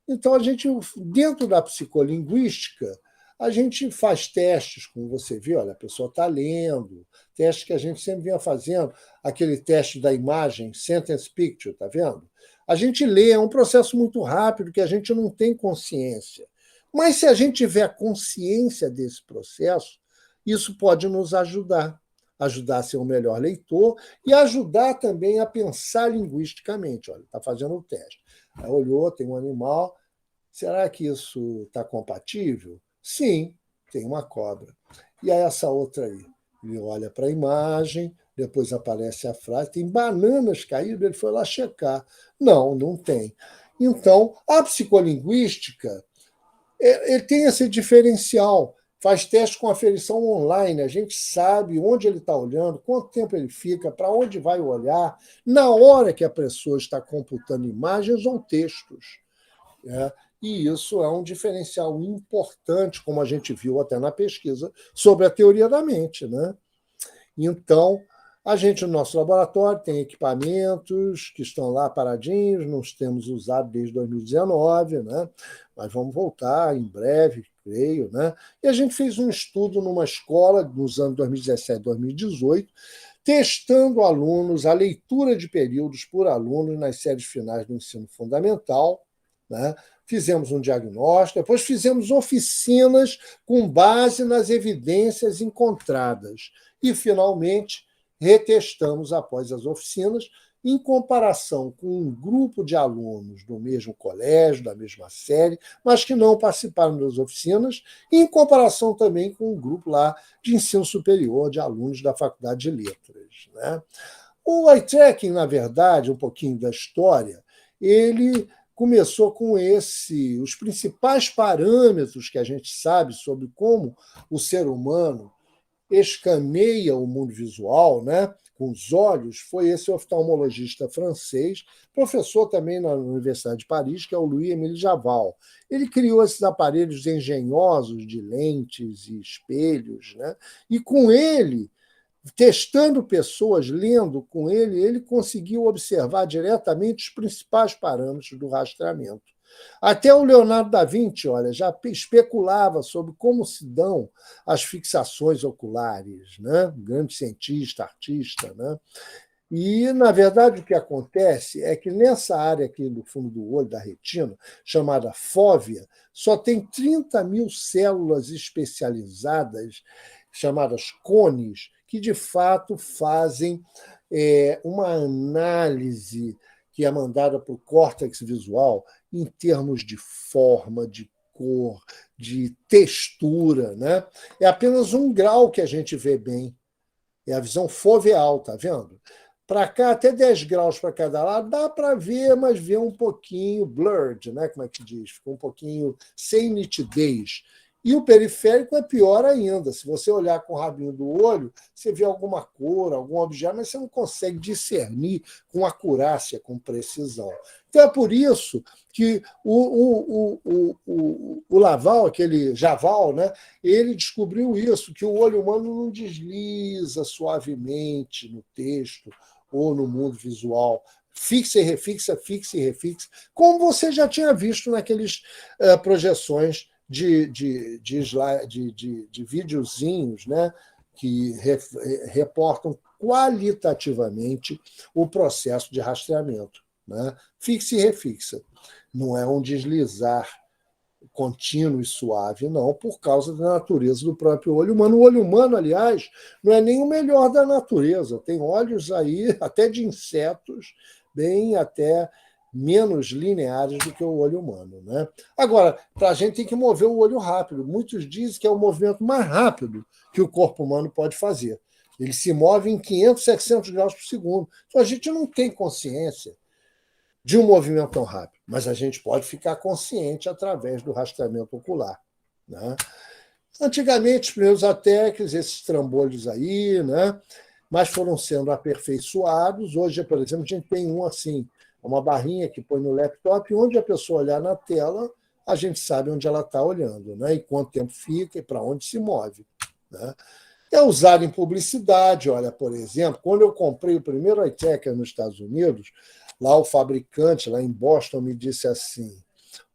Então, a gente, dentro da psicolinguística, a gente faz testes, como você viu, olha, a pessoa está lendo, testes que a gente sempre vinha fazendo, aquele teste da imagem, sentence picture, está vendo? A gente lê, é um processo muito rápido que a gente não tem consciência. Mas se a gente tiver consciência desse processo, isso pode nos ajudar a ser um melhor leitor e ajudar também a pensar linguisticamente. Olha, está fazendo o teste. Aí olhou, tem um animal. Será que isso está compatível? Sim, tem uma cobra. E aí essa outra aí? Ele olha para a imagem, depois aparece a frase, tem bananas caídas, ele foi lá checar. Não, não tem. Então, a psicolinguística ele tem esse diferencial. Faz teste com aferição online, a gente sabe onde ele está olhando, quanto tempo ele fica, para onde vai olhar, na hora que a pessoa está computando imagens ou textos. Né? E isso é um diferencial importante, como a gente viu até na pesquisa sobre a teoria da mente. Né? Então, a gente, no nosso laboratório, tem equipamentos que estão lá paradinhos, nós temos usado desde 2019, né? Mas vamos voltar em breve, creio. Né? E a gente fez um estudo numa escola nos anos 2017 e 2018, testando alunos, a leitura de períodos por alunos nas séries finais do ensino fundamental. Né? Fizemos um diagnóstico, depois fizemos oficinas com base nas evidências encontradas. E, finalmente, retestamos após as oficinas, em comparação com um grupo de alunos do mesmo colégio, da mesma série, mas que não participaram das oficinas, e em comparação também com um grupo lá de ensino superior, de alunos da Faculdade de Letras. Né? O eye tracking, na verdade, um pouquinho da história, ele começou com os principais parâmetros que a gente sabe sobre como o ser humano escaneia o mundo visual, né, com os olhos, foi esse oftalmologista francês, professor também na Universidade de Paris, que é o Louis-Émile Javal. Ele criou esses aparelhos engenhosos de lentes e espelhos, né, e com ele, testando pessoas, lendo com ele, ele conseguiu observar diretamente os principais parâmetros do rastreamento. Até o Leonardo da Vinci, olha, já especulava sobre como se dão as fixações oculares, né? Grande cientista, artista. Né? E, na verdade, o que acontece é que nessa área aqui do fundo do olho, da retina, chamada fóvea, só tem 30 mil células especializadas, chamadas cones, que, de fato, fazem uma análise que é mandada para o córtex visual em termos de forma, de cor, de textura. Né? É apenas 1 grau que a gente vê bem. É a visão foveal, está vendo? Para cá, até 10 graus para cada lado, dá para ver, mas vê um pouquinho blurred, né? Como é que diz? Fica um pouquinho sem nitidez. E o periférico é pior ainda. Se você olhar com o rabinho do olho, você vê alguma cor, algum objeto, mas você não consegue discernir com acurácia, com precisão. Então, é por isso que o Laval, aquele Javal, né, ele descobriu isso, que o olho humano não desliza suavemente no texto ou no mundo visual. Fixa e refixa, fixa e refixa, como você já tinha visto naqueles projeções de videozinhos, né, que reportam qualitativamente o processo de rastreamento. Né? Fixa e refixa. Não é um deslizar contínuo e suave, não, por causa da natureza do próprio olho humano. O olho humano, aliás, não é nem o melhor da natureza. Tem olhos aí, até de insetos, bem até menos lineares do que o olho humano. Né? Agora, para a gente tem que mover o olho rápido. Muitos dizem que é o movimento mais rápido que o corpo humano pode fazer. Ele se move em 500, 700 graus por segundo. Então, a gente não tem consciência de um movimento tão rápido, mas a gente pode ficar consciente através do rastreamento ocular. Né? Antigamente, os primeiros ATECs, esses trambolhos aí, né? Mas foram sendo aperfeiçoados. Hoje, por exemplo, a gente tem um assim, uma barrinha que põe no laptop, onde a pessoa olhar na tela, a gente sabe onde ela está olhando, né? E quanto tempo fica e para onde se move. Né? É usado em publicidade. Olha, por exemplo, quando eu comprei o primeiro eye tracker nos Estados Unidos, lá o fabricante, lá em Boston, me disse assim,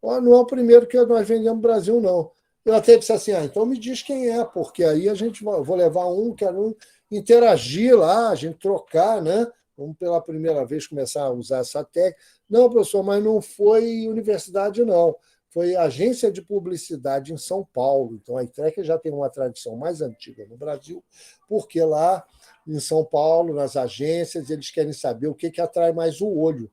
não é o primeiro que nós vendemos no Brasil, não. Eu até disse assim, então me diz quem é, porque aí a gente vou levar quero interagir lá, a gente trocar, né? Vamos pela primeira vez começar a usar essa técnica. Não, professor, mas não foi universidade, não. Foi agência de publicidade em São Paulo. Então, a eye-tracker já tem uma tradição mais antiga no Brasil, porque lá em São Paulo, nas agências, eles querem saber o que atrai mais o olho.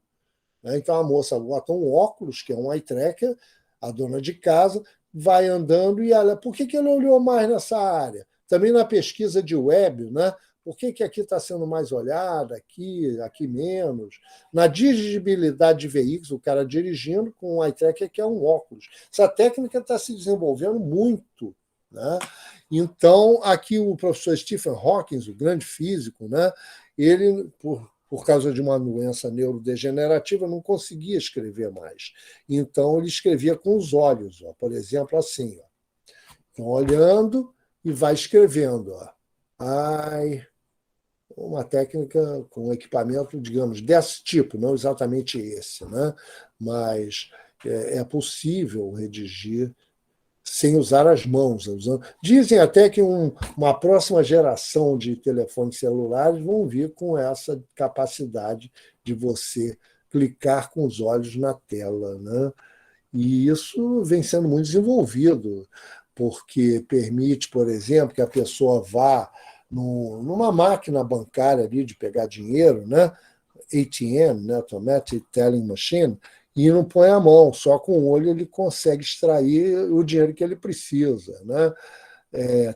Então, a moça bota um óculos, que é um eye-tracker, a dona de casa, vai andando e ela, por que ele olhou mais nessa área? Também na pesquisa de web, né? Por que aqui está sendo mais olhado, aqui menos? Na dirigibilidade de veículos, o cara dirigindo com um eye tracker que é um óculos. Essa técnica está se desenvolvendo muito. Né? Então, aqui o professor Stephen Hawking, o grande físico, né? Ele, por causa de uma doença neurodegenerativa, não conseguia escrever mais. Então, ele escrevia com os olhos, ó, por exemplo, assim. Ó. Então, olhando e vai escrevendo. Ó. Uma técnica com equipamento, digamos, desse tipo, não exatamente esse, né? Mas é possível redigir sem usar as mãos. Dizem até que uma próxima geração de telefones celulares vão vir com essa capacidade de você clicar com os olhos na tela. Né? E isso vem sendo muito desenvolvido, porque permite, por exemplo, que a pessoa vá numa máquina bancária ali de pegar dinheiro, né? ATM, né? Automatic Telling Machine, e não põe a mão, só com o olho ele consegue extrair o dinheiro que ele precisa. Né?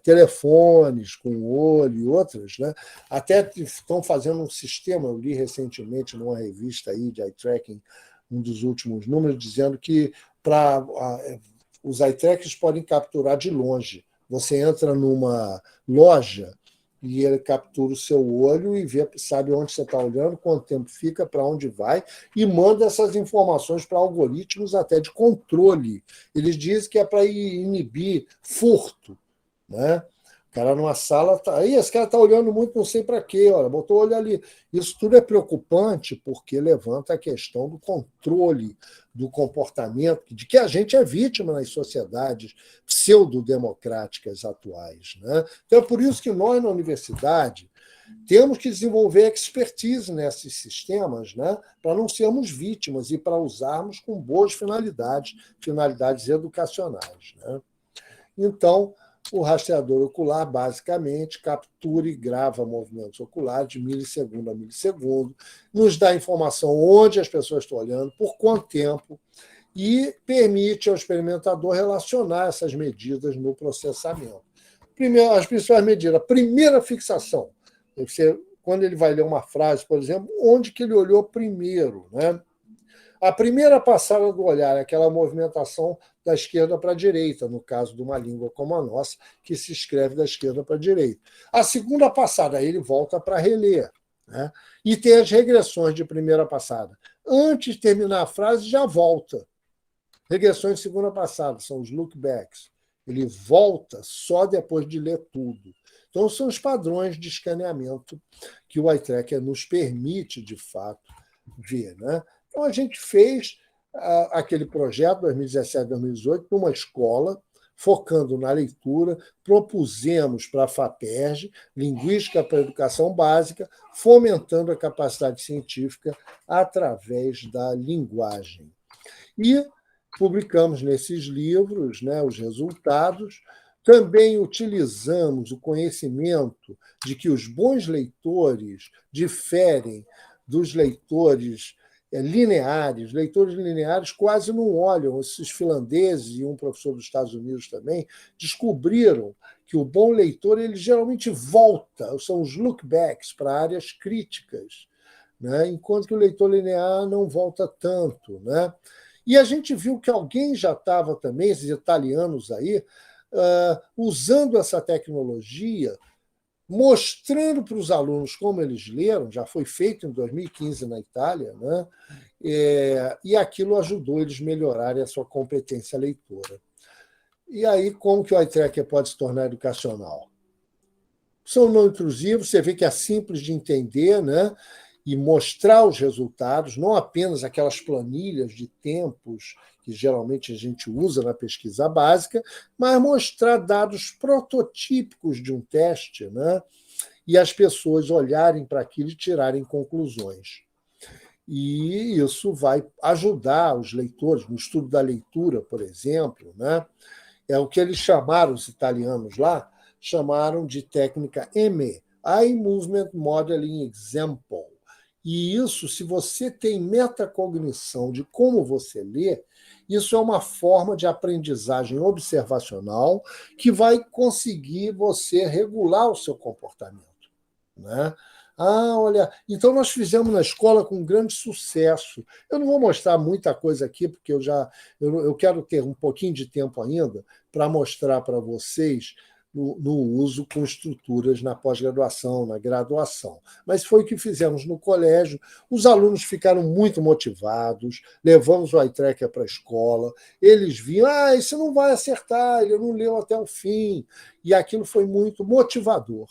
Telefones com o olho e outras. Né? Até estão fazendo um sistema, eu li recentemente numa revista aí de eye tracking, um dos últimos números, dizendo que os eye trackers podem capturar de longe. Você entra numa loja e ele captura o seu olho e sabe onde você está olhando, quanto tempo fica, para onde vai, e manda essas informações para algoritmos até de controle. Eles dizem que é para inibir furto. Né? O cara numa sala, esse cara está olhando muito, não sei para quê, olha, botou o olho ali. Isso tudo é preocupante porque levanta a questão do controle do comportamento, de que a gente é vítima nas sociedades pseudo-democráticas atuais. Né? Então, é por isso que nós, na universidade, temos que desenvolver expertise nesses sistemas, né? Para não sermos vítimas e para usarmos com boas finalidades educacionais. Né? Então, o rastreador ocular, basicamente, captura e grava movimentos oculares de milissegundo a milissegundo, nos dá informação onde as pessoas estão olhando, por quanto tempo, e permite ao experimentador relacionar essas medidas no processamento. Primeiro, as principais medidas. A primeira fixação, quando ele vai ler uma frase, por exemplo, onde que ele olhou primeiro. Né? A primeira passada do olhar é aquela movimentação da esquerda para a direita, no caso de uma língua como a nossa, que se escreve da esquerda para a direita. A segunda passada, ele volta para reler. Né? E tem as regressões de primeira passada. Antes de terminar a frase, já volta. Regressões de segunda passada, são os lookbacks. Ele volta só depois de ler tudo. Então, são os padrões de escaneamento que o eye tracker nos permite, de fato, ver. Né? Então, a gente fez aquele projeto, 2017-2018, numa escola, focando na leitura, propusemos para a FAPERJ, Linguística para a Educação Básica, fomentando a capacidade científica através da linguagem. E publicamos nesses livros, né, os resultados. Também utilizamos o conhecimento de que os bons leitores diferem dos leitores lineares. Leitores lineares quase não olham. Esses finlandeses e um professor dos Estados Unidos também descobriram que o bom leitor ele geralmente volta, são os lookbacks para áreas críticas, né? Enquanto que o leitor linear não volta tanto, né? E a gente viu que alguém já estava também, esses italianos aí, usando essa tecnologia, mostrando para os alunos como eles leram, já foi feito em 2015 na Itália, né? E aquilo ajudou eles a melhorarem a sua competência leitora. E aí, como que o eye tracker pode se tornar educacional? São não intrusivos, você vê que é simples de entender, né? E mostrar os resultados, não apenas aquelas planilhas de tempos que geralmente a gente usa na pesquisa básica, mas mostrar dados prototípicos de um teste, né? E as pessoas olharem para aquilo e tirarem conclusões. E isso vai ajudar os leitores, no estudo da leitura, por exemplo, né? É o que eles chamaram, os italianos lá, chamaram de técnica EME, Eye Movement Modeling Example. E isso, se você tem metacognição de como você lê, isso é uma forma de aprendizagem observacional que vai conseguir você regular o seu comportamento, né? Olha, então nós fizemos na escola com grande sucesso. Eu não vou mostrar muita coisa aqui, porque eu quero ter um pouquinho de tempo ainda para mostrar para vocês no uso com estruturas na pós-graduação, na graduação. Mas foi o que fizemos no colégio. Os alunos ficaram muito motivados, levamos o eye tracker para a escola, eles viam, isso não vai acertar, ele não leu até o fim. E aquilo foi muito motivador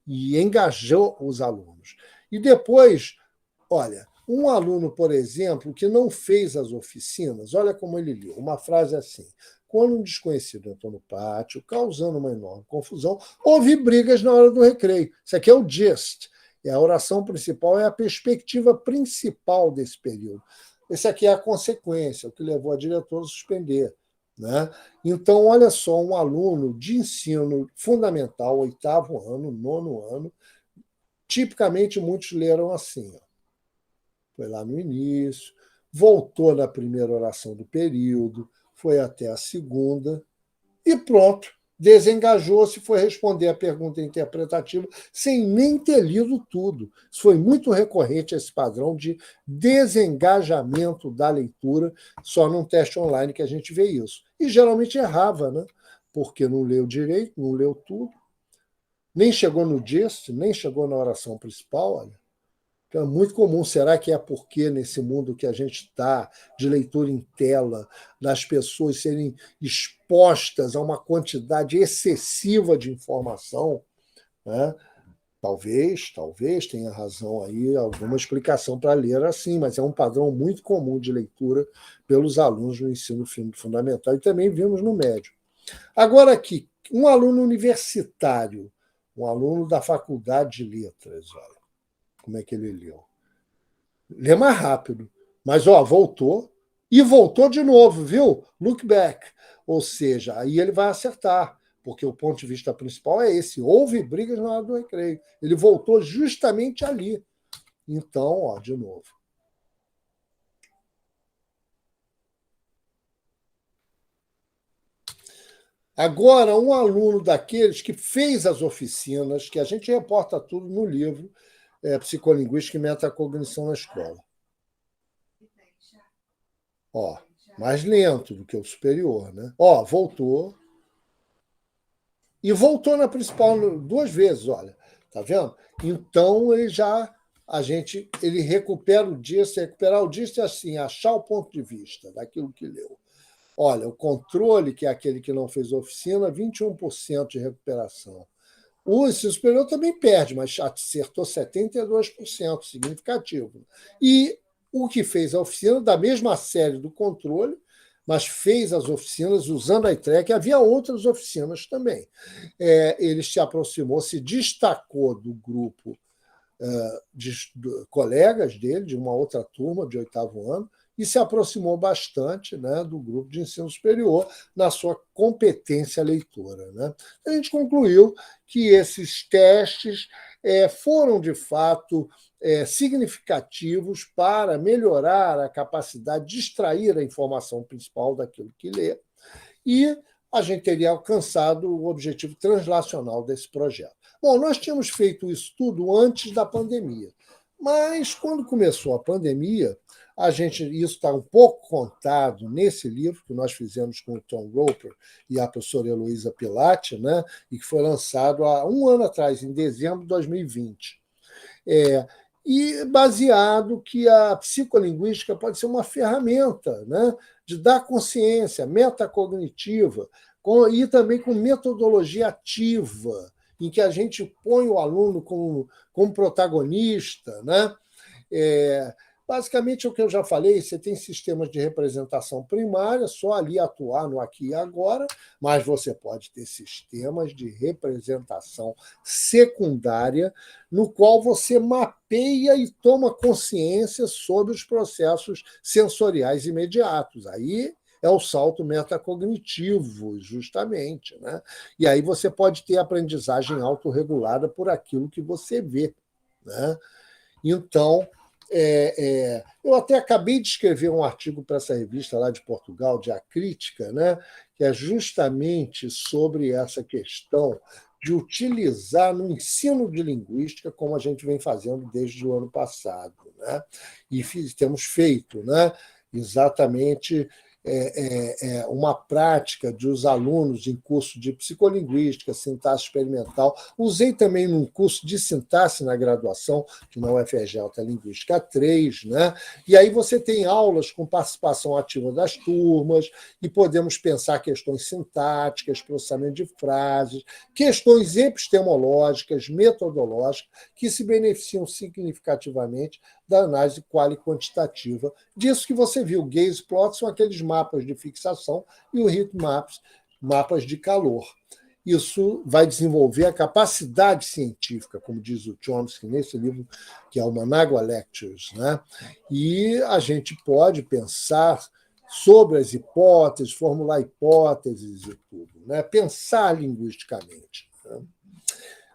e engajou os alunos. E depois, olha, um aluno, por exemplo, que não fez as oficinas, olha como ele leu, uma frase assim: quando um desconhecido entrou no pátio, causando uma enorme confusão, houve brigas na hora do recreio. Isso aqui é o gist. E a oração principal é a perspectiva principal desse período. Esse aqui é a consequência, o que levou a diretora a suspender, né? Então, olha só, um aluno de ensino fundamental, 8º ano, 9º ano, tipicamente muitos leram assim. Foi lá no início, voltou na primeira oração do período, foi até a segunda e pronto, desengajou-se e foi responder a pergunta interpretativa sem nem ter lido tudo. Isso foi muito recorrente, esse padrão de desengajamento da leitura, só num teste online que a gente vê isso. E geralmente errava, né? Porque não leu direito, não leu tudo, nem chegou no gist, nem chegou na oração principal, olha. Então, é muito comum. Será que é porque nesse mundo que a gente está, de leitura em tela, das pessoas serem expostas a uma quantidade excessiva de informação, né? Talvez tenha razão aí, alguma explicação para ler assim, mas é um padrão muito comum de leitura pelos alunos no ensino fundamental e também vimos no médio. Agora aqui, um aluno universitário, um aluno da faculdade de letras, olha, como é que ele leu? Lê mais rápido. Mas, voltou e voltou de novo, viu? Look back. Ou seja, aí ele vai acertar, porque o ponto de vista principal é esse. Houve brigas na hora do recreio. Ele voltou justamente ali. Então, de novo. Agora, um aluno daqueles que fez as oficinas, que a gente reporta tudo no livro, Psicolinguística e Metacognição na Escola. Mais lento do que o superior, né? Voltou. E voltou na principal 2 vezes, olha. Tá vendo? Então, ele recupera o dist. Recuperar o dist é assim, achar o ponto de vista daquilo que leu. Olha, o controle, que é aquele que não fez oficina, 21% de recuperação. O ensino superior também perde, mas acertou 72%, significativo. E o que fez a oficina, da mesma série do controle, mas fez as oficinas usando a eye tracker, havia outras oficinas também. Ele se aproximou, se destacou do grupo de colegas dele, de uma outra turma de 8º ano, e se aproximou bastante, né, do grupo de ensino superior na sua competência leitora, né? A gente concluiu que esses testes foram, de fato, significativos para melhorar a capacidade de extrair a informação principal daquilo que lê, e a gente teria alcançado o objetivo translacional desse projeto. Bom, nós tínhamos feito isso tudo antes da pandemia, mas quando começou a pandemia, isso está um pouco contado nesse livro que nós fizemos com o Tom Roper e a professora Heloísa Pilati, né, e que foi lançado há um ano atrás, em dezembro de 2020. E baseado que a psicolinguística pode ser uma ferramenta, né, de dar consciência metacognitiva, e também com metodologia ativa, em que a gente põe o aluno como protagonista, né? Basicamente, é o que eu já falei, você tem sistemas de representação primária, só ali atuar no aqui e agora, mas você pode ter sistemas de representação secundária, no qual você mapeia e toma consciência sobre os processos sensoriais imediatos. Aí é o salto metacognitivo, justamente, né? E aí você pode ter aprendizagem autorregulada por aquilo que você vê, né? Então, eu até acabei de escrever um artigo para essa revista lá de Portugal, de A Crítica, né, que é justamente sobre essa questão de utilizar no ensino de linguística, como a gente vem fazendo desde o ano passado, né? E temos feito, né, exatamente uma prática de os alunos em curso de psicolinguística, sintaxe experimental. Usei também num curso de sintaxe na graduação, que na UFRJ é Linguística 3, né? E aí você tem aulas com participação ativa das turmas, e podemos pensar questões sintáticas, processamento de frases, questões epistemológicas, metodológicas, que se beneficiam significativamente da análise quali quantitativa. Disso que você viu, gaze plots são aqueles mapas de fixação e o heat maps, mapas de calor. Isso vai desenvolver a capacidade científica, como diz o Chomsky nesse livro, que é o Managua Lectures, né? E a gente pode pensar sobre as hipóteses, formular hipóteses e tudo, né? Pensar linguisticamente, né?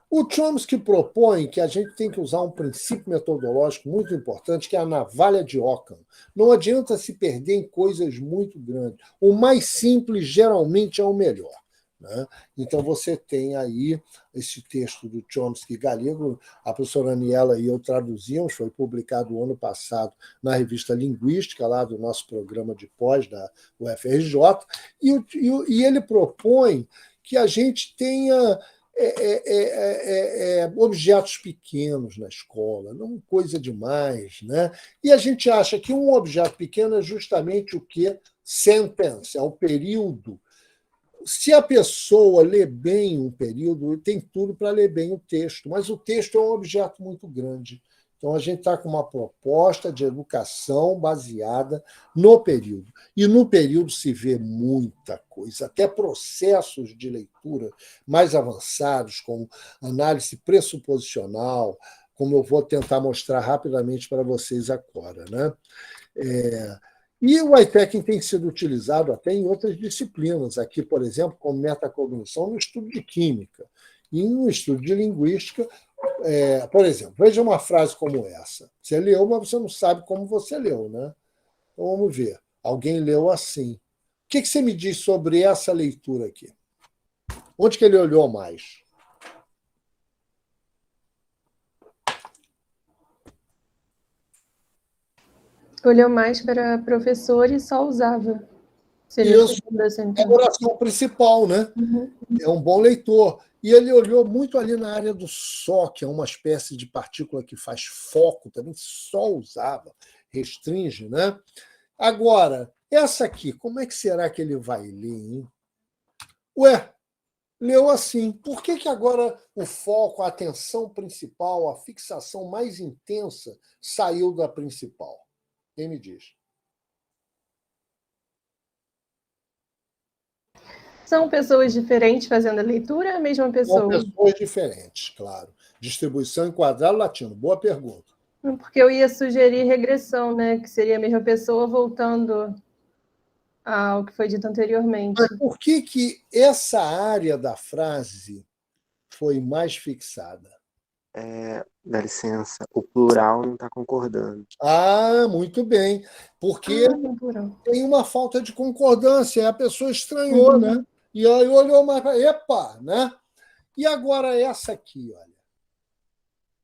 O Chomsky propõe que a gente tem que usar um princípio metodológico muito importante, que é a navalha de Ockham. Não adianta se perder em coisas muito grandes. O mais simples, geralmente, é o melhor, né? Então, você tem aí esse texto do Chomsky galego, a professora Aniela e eu traduzimos, foi publicado ano passado na revista Linguística, lá do nosso programa de pós da UFRJ, e ele propõe que a gente tenha objetos pequenos na escola, não coisa demais, né? E a gente acha que um objeto pequeno é justamente o quê? Sentence, é o período. Se a pessoa lê bem um período, tem tudo para ler bem o texto, mas o texto é um objeto muito grande. Então, a gente está com uma proposta de educação baseada no período. E no período se vê muita coisa, até processos de leitura mais avançados, como análise pressuposicional, como eu vou tentar mostrar rapidamente para vocês agora, né? E o eye-tracking tem sido utilizado até em outras disciplinas, aqui, por exemplo, como metacognição no estudo de química. E no estudo de linguística, por exemplo, veja uma frase como essa. Você leu, mas você não sabe como você leu, né? Então, vamos ver. Alguém leu assim. O que você me diz sobre essa leitura aqui? Onde que ele olhou mais? Olhou mais para professor e só usava. Seria Isso. É a oração principal, né? Uhum. É um bom leitor. E ele olhou muito ali na área do só, que é uma espécie de partícula que faz foco, também só usava, restringe, né? Agora, essa aqui, como é que será que ele vai ler, hein? Ué, leu assim. Por que agora o foco, a atenção principal, a fixação mais intensa saiu da principal? Quem me diz? São pessoas diferentes fazendo a leitura, a mesma pessoa? São pessoas diferentes, claro. Distribuição em quadrado latino. Boa pergunta. Porque eu ia sugerir regressão, né? Que seria a mesma pessoa voltando ao que foi dito anteriormente. Mas por que que essa área da frase foi mais fixada? Dá licença, o plural não está concordando. Ah, muito bem. Porque Tem plural. tem uma falta de concordância, a pessoa estranhou, né? E aí olhou mais para. Epa, né? E agora essa aqui, olha.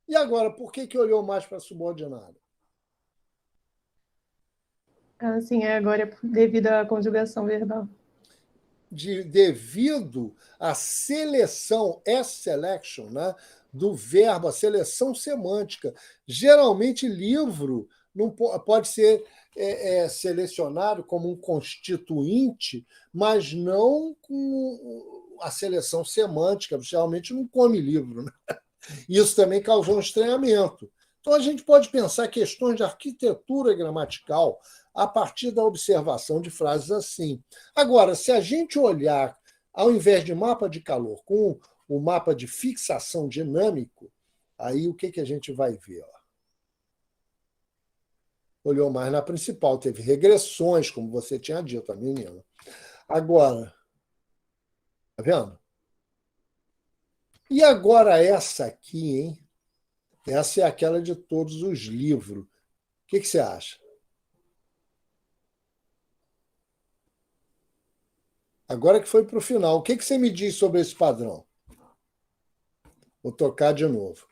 E agora, por que que olhou mais para a subordinada? Sim, agora é devido à conjugação verbal. Devido à seleção, S-selection, né, do verbo, a seleção semântica. Geralmente, livro não pode ser selecionado como um constituinte, mas não com a seleção semântica. Geralmente não come livro. Né? Isso também causou um estranhamento. Então, a gente pode pensar questões de arquitetura gramatical a partir da observação de frases assim. Agora, se a gente olhar, ao invés de mapa de calor, com o mapa de fixação dinâmico, aí o que, que a gente vai ver? Ó? Olhou mais na principal, teve regressões, como você tinha dito, a menina. Agora, tá vendo? E agora essa aqui, hein? Essa é aquela de todos os livros. O que, que você acha? Agora que foi para o final, o que, que você me diz sobre esse padrão? Vou tocar de novo.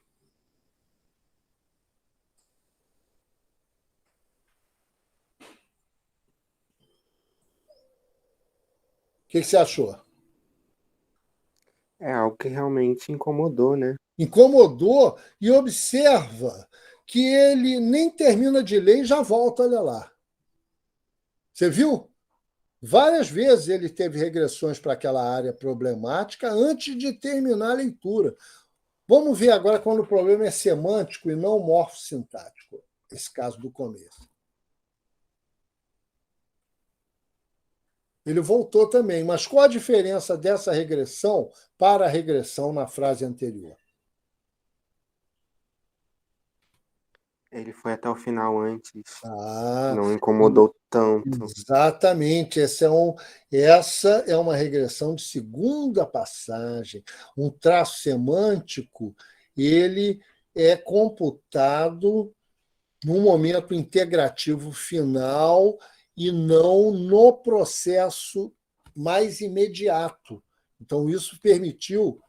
O que, que você achou? É algo que realmente incomodou, né? Incomodou e observa que ele nem termina de ler e já volta, olha lá. Você viu? Várias vezes ele teve regressões para aquela área problemática antes de terminar a leitura. Vamos ver agora quando o problema é semântico e não morfossintático, esse caso do começo. Ele voltou também, mas qual a diferença dessa regressão para a regressão na frase anterior? Ele foi até o final antes, Ah, não incomodou tanto. exatamente. Essa é uma regressão de segunda passagem. Um traço semântico, ele é computado no momento integrativo final e não no processo mais imediato. Então, isso permitiu.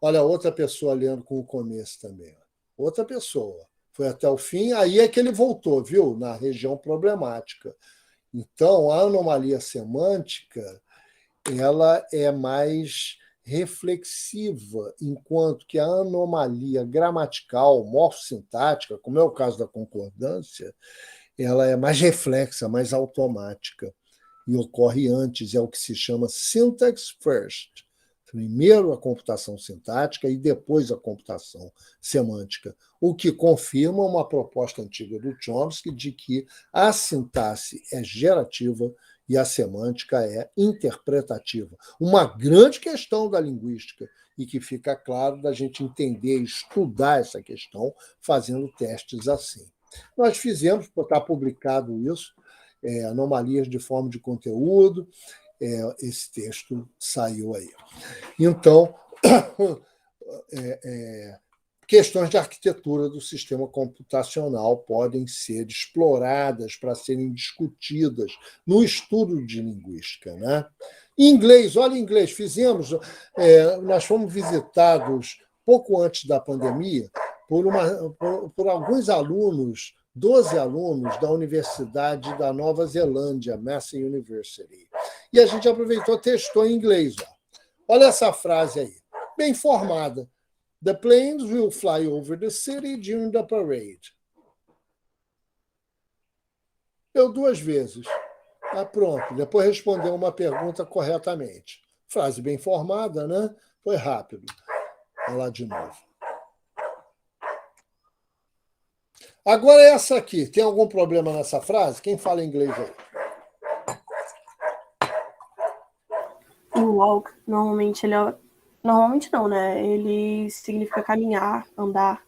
Olha, outra pessoa lendo com o começo também. Outra pessoa. Foi até o fim, aí é que ele voltou, viu? Na região problemática. Então, a anomalia semântica ela é mais reflexiva, enquanto que a anomalia gramatical, morfossintática, como é o caso da concordância, ela é mais reflexa, mais automática e ocorre antes, é o que se chama syntax first. Primeiro a computação sintática e depois a computação semântica, o que confirma uma proposta antiga do Chomsky de que a sintaxe é gerativa e a semântica é interpretativa. Uma grande questão da linguística e que fica claro da gente entender e estudar essa questão fazendo testes assim. Nós fizemos, está publicado isso, anomalias de forma de conteúdo, esse texto saiu aí. Então, questões de arquitetura do sistema computacional podem ser exploradas para serem discutidas no estudo de linguística. Né? Em inglês, olha em inglês, nós fomos visitados pouco antes da pandemia por alguns alunos, 12 alunos da Universidade da Nova Zelândia, Massey University. E a gente aproveitou e testou em inglês. Olha essa frase aí, bem formada. The planes will fly over the city during the parade. Deu 2 vezes. Pronto, depois respondeu uma pergunta corretamente. Frase bem formada, né? Foi rápido. Vou lá de novo. Agora essa aqui. Tem algum problema nessa frase? Quem fala inglês aí? O walk, normalmente ele é... Normalmente não, né? Ele significa caminhar, andar.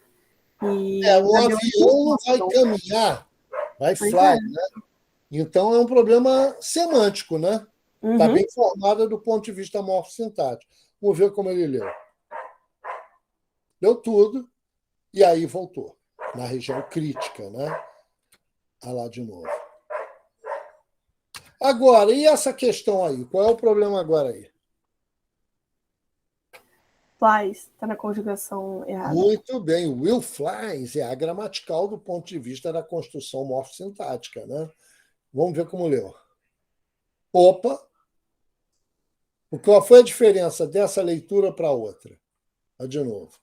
E O os aviões avião não vai voam. caminhar, vai Pois fly, é. né? Então é um problema semântico, né? Está Uhum. bem formado do ponto de vista morfossintático. Vamos ver como ele leu. Leu tudo e aí voltou na região crítica, né? Ah lá de novo. Agora, e essa questão aí? Qual é o problema agora aí? Flies, está na conjugação errada. Muito bem, o will flies é a gramatical do ponto de vista da construção morfossintática, né? Vamos ver como leu. Opa! Qual foi a diferença dessa leitura para a outra? De novo.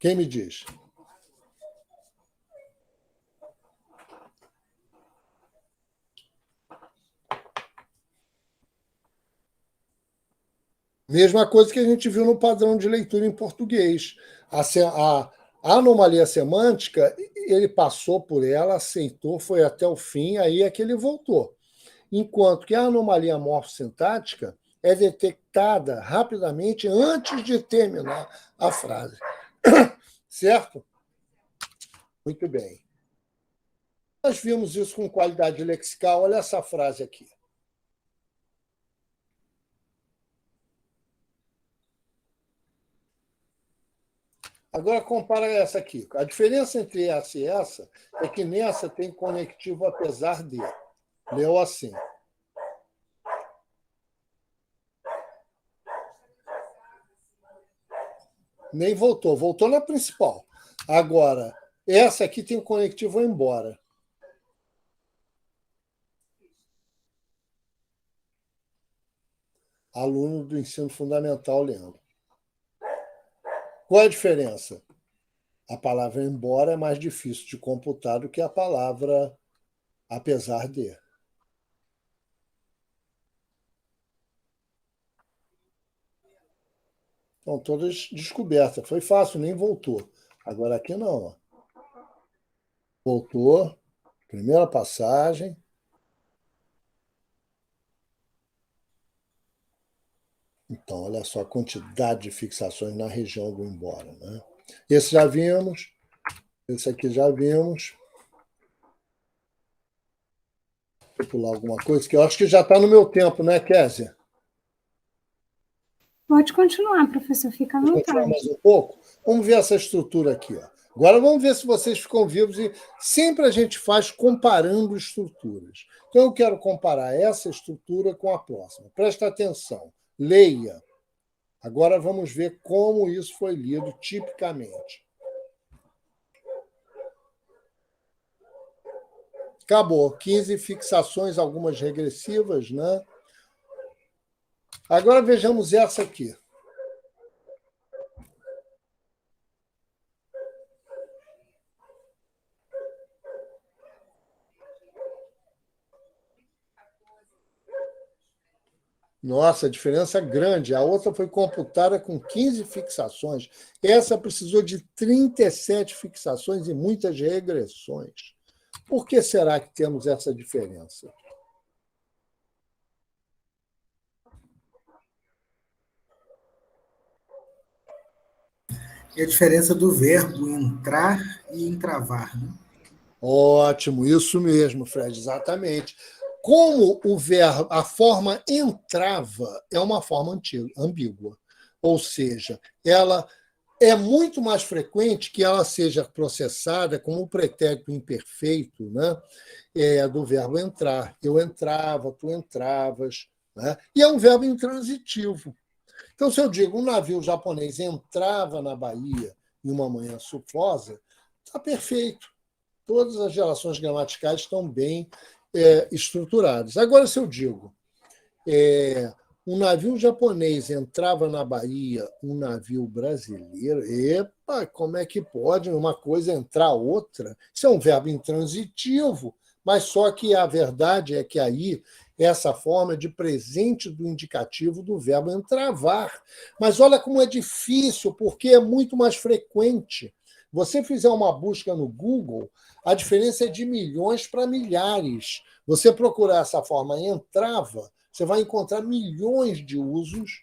Quem me diz? Mesma coisa que a gente viu no padrão de leitura em português. A anomalia semântica, ele passou por ela, aceitou, foi até o fim, aí é que ele voltou. Enquanto que a anomalia morfossintática é detectada rapidamente antes de terminar a frase. Certo? Muito bem. Nós vimos isso com qualidade lexical. Olha essa frase aqui. Agora compara essa aqui. A diferença entre essa e essa é que nessa tem conectivo apesar de. Leu assim. Nem voltou. Voltou na principal. Agora, essa aqui tem conectivo embora. Aluno do ensino fundamental lendo. Qual é a diferença? A palavra embora é mais difícil de computar do que a palavra apesar de. Então, todas descobertas. Foi fácil, nem voltou. Agora aqui não. Ó. Voltou. Primeira passagem. Então, olha só a quantidade de fixações na região do embora. Né? Esse já vimos. Esse aqui já vimos. Vou pular alguma coisa, que eu acho que já está no meu tempo, né, Kézia? Pode continuar, professor, fica à Vou continuar vontade. mais um pouco? Vamos ver essa estrutura aqui. Ó. Agora vamos ver se vocês ficam vivos. E sempre a gente faz comparando estruturas. Então, eu quero comparar essa estrutura com a próxima. Presta atenção. Leia. Agora vamos ver como isso foi lido tipicamente. Acabou. 15 fixações, algumas regressivas, né? Agora vejamos essa aqui. Nossa, a diferença é grande. A outra foi computada com 15 fixações. Essa precisou de 37 fixações e muitas regressões. Por que será que temos essa diferença? É a diferença do verbo entrar e entravar. Né? Ótimo, isso mesmo, Fred, exatamente. Como o verbo, a forma entrava é uma forma ambígua, ou seja, ela é muito mais frequente que ela seja processada como um pretérito imperfeito, né? Do verbo entrar. Eu entrava, tu entravas. Né? E é um verbo intransitivo. Então, se eu digo um navio japonês entrava na Bahia em uma manhã chuvosa, está perfeito. Todas as relações gramaticais estão bem estruturadas. Agora, se eu digo um navio japonês entrava na Bahia, um navio brasileiro, epa, como é que pode uma coisa entrar outra? Isso é um verbo intransitivo, mas só que a verdade é que aí essa forma é de presente do indicativo do verbo entravar. Mas olha como é difícil, porque é muito mais frequente. Você fizer uma busca no Google, a diferença é de milhões para milhares. Você procurar essa forma entrava, você vai encontrar milhões de usos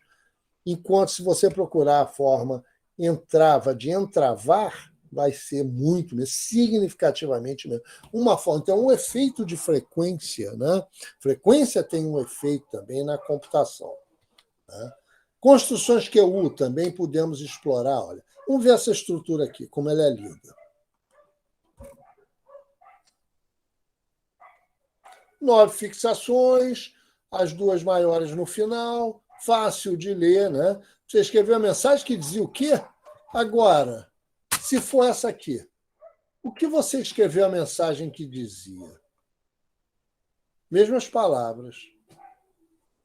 enquanto se você procurar a forma entrava de entravar, vai ser muito, significativamente mesmo. Uma forma, então, um efeito de frequência, né? Frequência tem um efeito também na computação. Né? Construções QU também podemos explorar. Olha, vamos ver essa estrutura aqui, como ela é linda. 9 fixações, as duas maiores no final, fácil de ler, né? Você escreveu a mensagem que dizia o quê? Agora, se for essa aqui, o que você escreveu a mensagem que dizia? Mesmas palavras.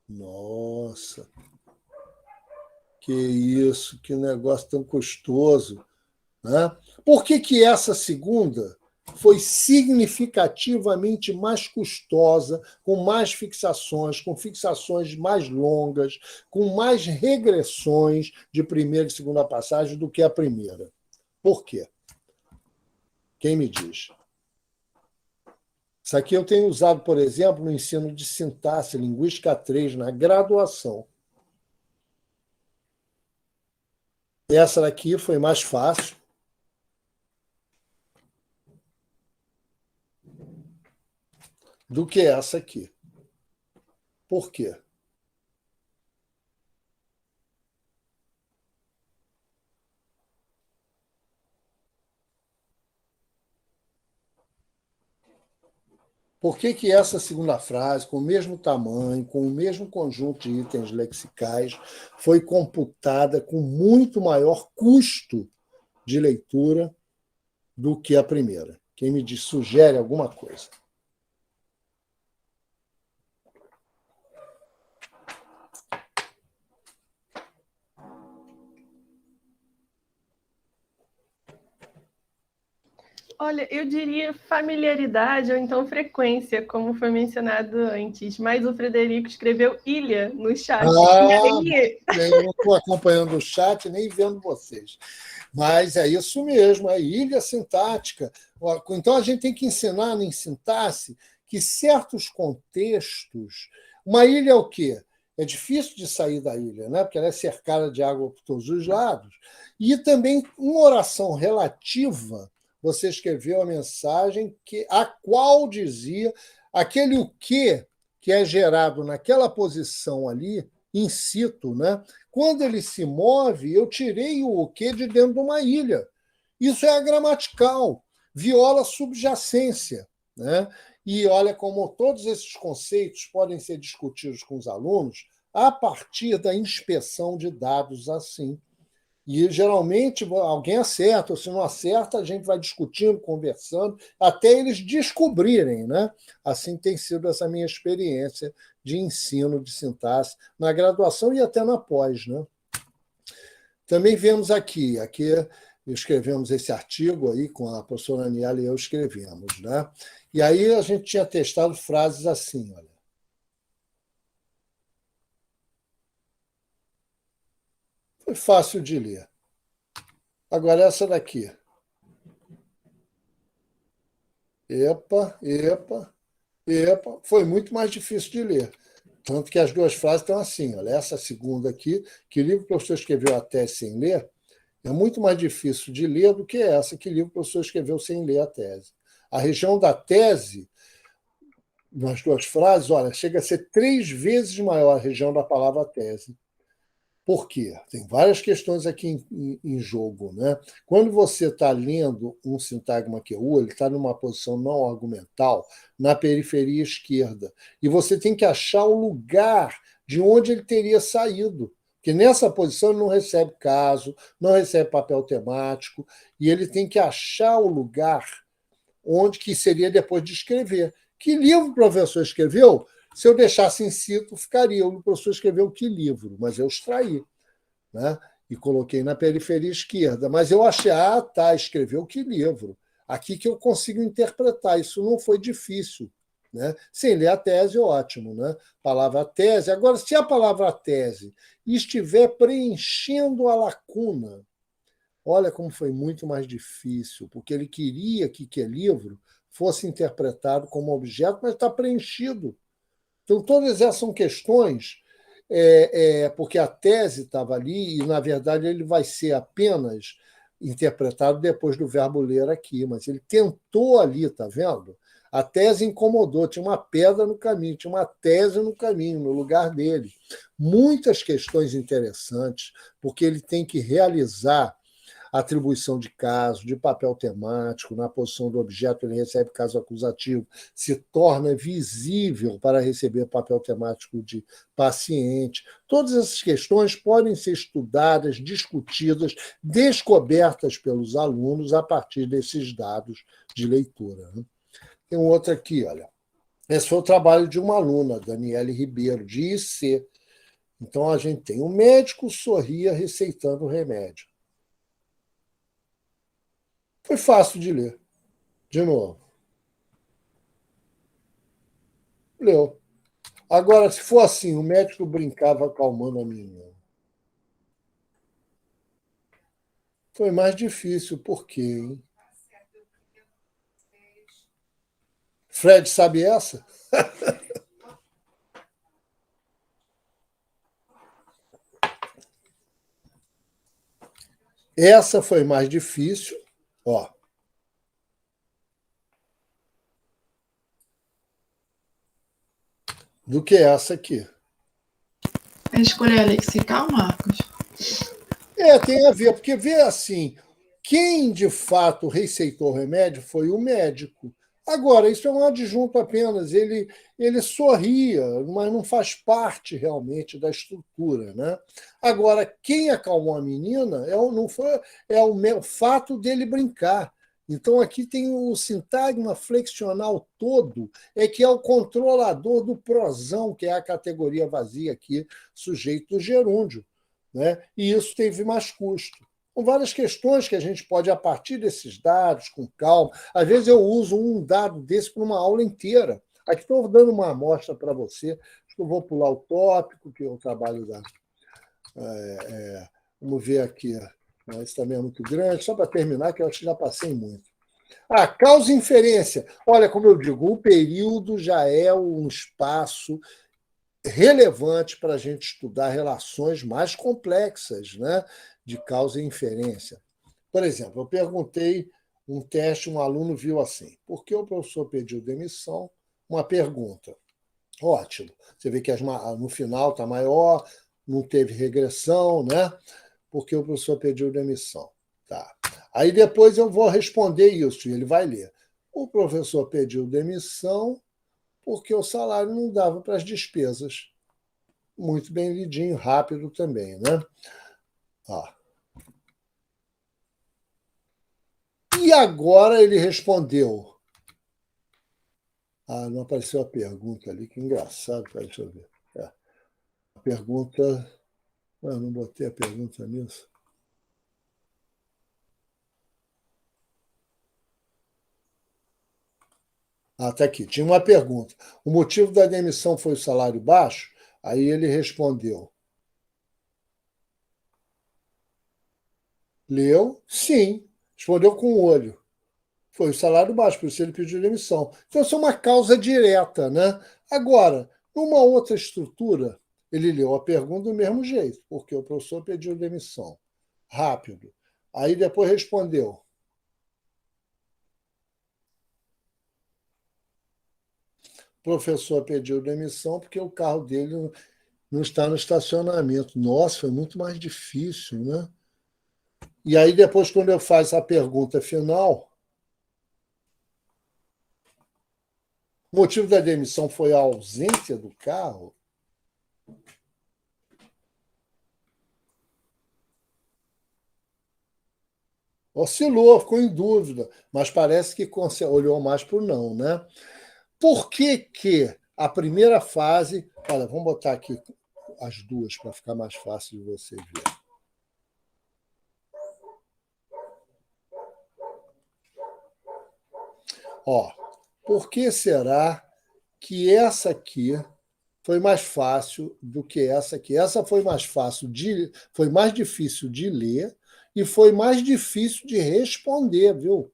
Nossa, que isso, que negócio tão custoso. Né? Por que essa segunda foi significativamente mais custosa, com mais fixações, com fixações mais longas, com mais regressões de primeira e segunda passagem do que a primeira? Por quê? Quem me diz? Isso aqui eu tenho usado, por exemplo, no ensino de sintaxe, linguística 3, na graduação. Essa daqui foi mais fácil. Do que essa aqui. Por quê? Por que essa segunda frase, com o mesmo tamanho, com o mesmo conjunto de itens lexicais, foi computada com muito maior custo de leitura do que a primeira? Quem me diz, sugere alguma coisa? Olha, eu diria familiaridade ou então frequência, como foi mencionado antes. Mas o Frederico escreveu ilha no chat. Eu não estou acompanhando o chat nem vendo vocês. Mas é isso mesmo, é ilha sintática. Então, a gente tem que ensinar em sintaxe que certos contextos... Uma ilha é o quê? É difícil de sair da ilha, né? Porque ela é cercada de água por todos os lados. E também uma oração relativa, você escreveu a mensagem a qual dizia aquele o que é gerado naquela posição ali, in situ, né? Quando ele se move, eu tirei o que de dentro de uma ilha. Isso é a gramatical, viola a subjacência. Né? E olha como todos esses conceitos podem ser discutidos com os alunos a partir da inspeção de dados assim. E, geralmente, alguém acerta, ou se não acerta, a gente vai discutindo, conversando, até eles descobrirem. Né? Assim tem sido essa minha experiência de ensino de sintaxe na graduação e até na pós. Né? Também vemos aqui escrevemos esse artigo aí com a professora Aniela e eu escrevemos. Né? E aí a gente tinha testado frases assim, olha. Foi fácil de ler. Agora, essa daqui. Epa. Foi muito mais difícil de ler. Tanto que as duas frases estão assim. Olha, essa segunda aqui, que livro que o professor escreveu a tese sem ler, é muito mais difícil de ler do que essa, que livro que o professor escreveu sem ler a tese. A região da tese, nas duas frases, olha, chega a ser 3 vezes maior a região da palavra tese. Por quê? Tem várias questões aqui em jogo. Né? Quando você está lendo um sintagma QU, ele está numa posição não argumental, na periferia esquerda. E você tem que achar o lugar de onde ele teria saído. Porque nessa posição ele não recebe caso, não recebe papel temático, e ele tem que achar o lugar onde que seria depois de escrever. Que livro o professor escreveu? Se eu deixasse in situ, ficaria. O professor escreveu que livro, mas eu extraí. Né? E coloquei na periferia esquerda. Mas eu achei, escreveu que livro. Aqui que eu consigo interpretar. Isso não foi difícil. Né? Sem ler a tese, ótimo. Né? Palavra tese. Agora, se a palavra tese estiver preenchendo a lacuna, olha como foi muito mais difícil, porque ele queria que livro fosse interpretado como objeto, mas está preenchido. Então, todas essas são questões porque a tese estava ali e, na verdade, ele vai ser apenas interpretado depois do verbo ler aqui, mas ele tentou ali, está vendo? A tese incomodou, tinha uma pedra no caminho, tinha uma tese no caminho, no lugar dele. Muitas questões interessantes, porque ele tem que realizar atribuição de caso, de papel temático, na posição do objeto ele recebe caso acusativo, se torna visível para receber papel temático de paciente. Todas essas questões podem ser estudadas, discutidas, descobertas pelos alunos a partir desses dados de leitura. Tem um outro aqui, olha. Esse foi o trabalho de uma aluna, Daniele Ribeiro, de IC. Então, a gente tem um médico sorria receitando o remédio. Foi fácil de ler. De novo. Leu. Agora, se for assim, o médico brincava acalmando a menina. Foi mais difícil. Por quê, hein? Fred sabe essa? Essa foi mais difícil. Ó. Do que essa aqui. A escolha lexical, Marcos? Tem a ver, porque vê assim, quem de fato receitou o remédio foi o médico. Agora, isso é um adjunto apenas, ele sorria, mas não faz parte realmente da estrutura. Né? Agora, quem acalmou a menina é o fato dele brincar. Então, aqui tem o sintagma flexional todo, que é o controlador do prosão, que é a categoria vazia aqui, sujeito do gerúndio. Né? E isso teve mais custo. Com várias questões que a gente pode, a partir desses dados, com calma. Às vezes eu uso um dado desse para uma aula inteira. Aqui estou dando uma amostra para você. Acho que eu vou pular o tópico, que é o trabalho da. Vamos ver aqui. Esse também é muito grande, só para terminar, que eu acho que já passei muito. Causa e inferência. Olha, como eu digo, o período já é um espaço relevante para a gente estudar relações mais complexas, né, de causa e inferência. Por exemplo, eu perguntei um teste, um aluno viu assim: por que o professor pediu demissão? Uma pergunta. Ótimo. Você vê que no final está maior, não teve regressão, né? Porque o professor pediu demissão. Tá. Aí depois eu vou responder isso, e ele vai ler. O professor pediu demissão porque o salário não dava para as despesas. Muito bem lidinho, rápido também, né? E agora ele respondeu. Não apareceu a pergunta ali, que engraçado. Deixa eu ver. A pergunta... Eu não botei a pergunta nisso. Está aqui. Tinha uma pergunta. O motivo da demissão foi o salário baixo? Aí ele respondeu. Leu? Sim. Respondeu com o olho. Foi o salário baixo, por isso ele pediu demissão. Então, isso é uma causa direta. Né? Agora, numa outra estrutura, ele leu a pergunta do mesmo jeito, porque o professor pediu demissão. Rápido. Aí depois respondeu. O professor pediu demissão porque o carro dele não está no estacionamento. Nossa, foi muito mais difícil, né? E aí, depois, quando eu faço a pergunta final, o motivo da demissão foi a ausência do carro? Oscilou, ficou em dúvida, mas parece que olhou mais para o não, né? Por que a primeira fase... Olha, vamos botar aqui as duas para ficar mais fácil de você ver. Por que será que essa aqui foi mais fácil do que essa aqui? Essa foi foi mais difícil de ler e foi mais difícil de responder, viu?